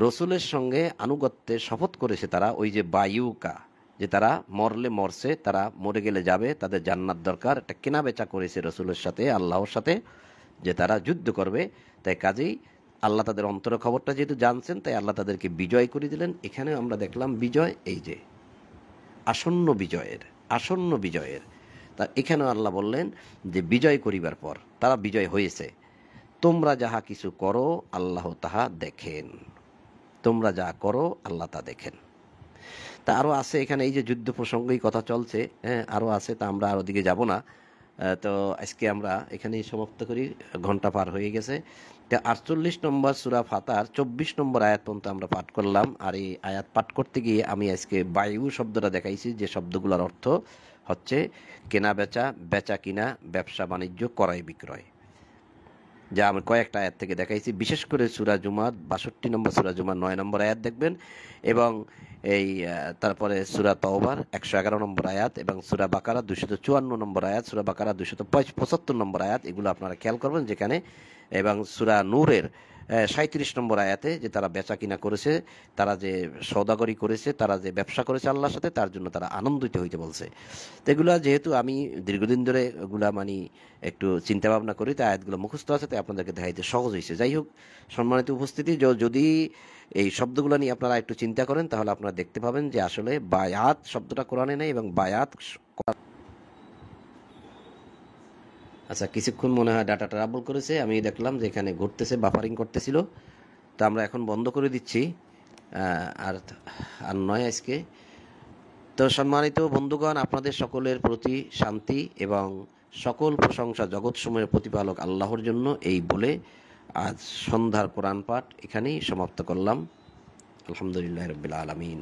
Speaker 1: রসুলের সঙ্গে আনুগত্যের শপথ করেছে তারা, ওই যে বায়ুকা, যে তারা মরলে মরছে, তারা মরে গেলে যাবে, তাদের জান্নাত দরকার, একটা কেনা বেচা করেছে রসুলের সাথে, আল্লাহর সাথে, যে তারা যুদ্ধ করবে। তাই কাজেই আল্লাহ তাদের অন্তরের খবরটা যেহেতু জানছেন, তাই আল্লাহ তাদেরকে বিজয় করে দিলেন। এখানে আমরা দেখলাম বিজয়, এই যে আসন্ন বিজয়ের। তা এখানেও আল্লাহ বললেন যে বিজয় করিবার পর তারা বিজয় হয়েছে। তোমরা যাহা কিছু করো আল্লাহ তাহা দেখেন, তোমরা যা করো আল্লাহ তা দেখেন। তা আরও আছে এখানে, এই যে যুদ্ধ প্রসঙ্গেই কথা চলছে, হ্যাঁ আরও আছে, তা আমরা আর ওদিকে যাব না। তো আজকে আমরা এখানেই সমাপ্ত করি, ঘন্টা পার হয়ে গেছে। তা 48 নম্বর সূরা ফাতার 24 নম্বর আয়াত পর্যন্ত আমরা পাঠ করলাম। আর এই আয়াত পাঠ করতে গিয়ে আমি আজকে বায়ু শব্দটা দেখাইছি, যে শব্দগুলোর অর্থ হচ্ছে কেনা বেচা, বেচা কিনা, ব্যবসা বাণিজ্য, ক্রয় বিক্রয়, যা আমি কয়েকটা আয়াত থেকে দেখাইছি। বিশেষ করে সূরা জুমার 62 নম্বর সূরা জুমার 9 নম্বর আয়াত দেখবেন, এবং এই তারপরে সূরা তওবার 111 নম্বর আয়াত, এবং সূরা বাকারা 254 নম্বর আয়াত, সূরা বাকারা 275 নম্বর আয়াত, এগুলো আপনারা খেয়াল করবেন যেখানে, এবং সূরা নূরের 37 নম্বর আয়াতে, যে তারা বেচা কিনা করেছে, তারা যে সওদাগরি করেছে, তারা যে ব্যবসা করেছে আল্লাহর সাথে, তার জন্য তারা আনন্দিত হইতে বলছে। তো এগুলা যেহেতু আমি দীর্ঘদিন ধরে এগুলা মানে একটু চিন্তা ভাবনা করি, তাই আয়াতগুলো মুখস্থ আছে, তাই আপনাদেরকে দেখাইতে সহজ হয়েছে। যাই হোক, সম্মানিত উপস্থিতি, যদি এই শব্দগুলো নিয়ে আপনারা একটু চিন্তা করেন, তাহলে আপনারা দেখতে পাবেন যে আসলে বায়াত শব্দটা কোরআনে নেই, এবং বায়াত, আচ্ছা কিছুক্ষণ মনে হয় ডাটা ট্রাবল করেছে, আমি দেখলাম যে এখানে ঘুরতেছে, বাফারিং করতেছিল। তো আমরা এখন বন্ধ করে দিচ্ছি, আর নয় আজকে। তো সম্মানিত বন্ধুগণ, আপনাদের সকলের প্রতি শান্তি এবং সকল প্রশংসা জগৎসমূহের প্রতিপালক আল্লাহর জন্য, এই বলে আজ সন্ধ্যার কোরআন পাঠ এখানেই সমাপ্ত করলাম। আলহামদুলিল্লাহ রাব্বিল আলামিন।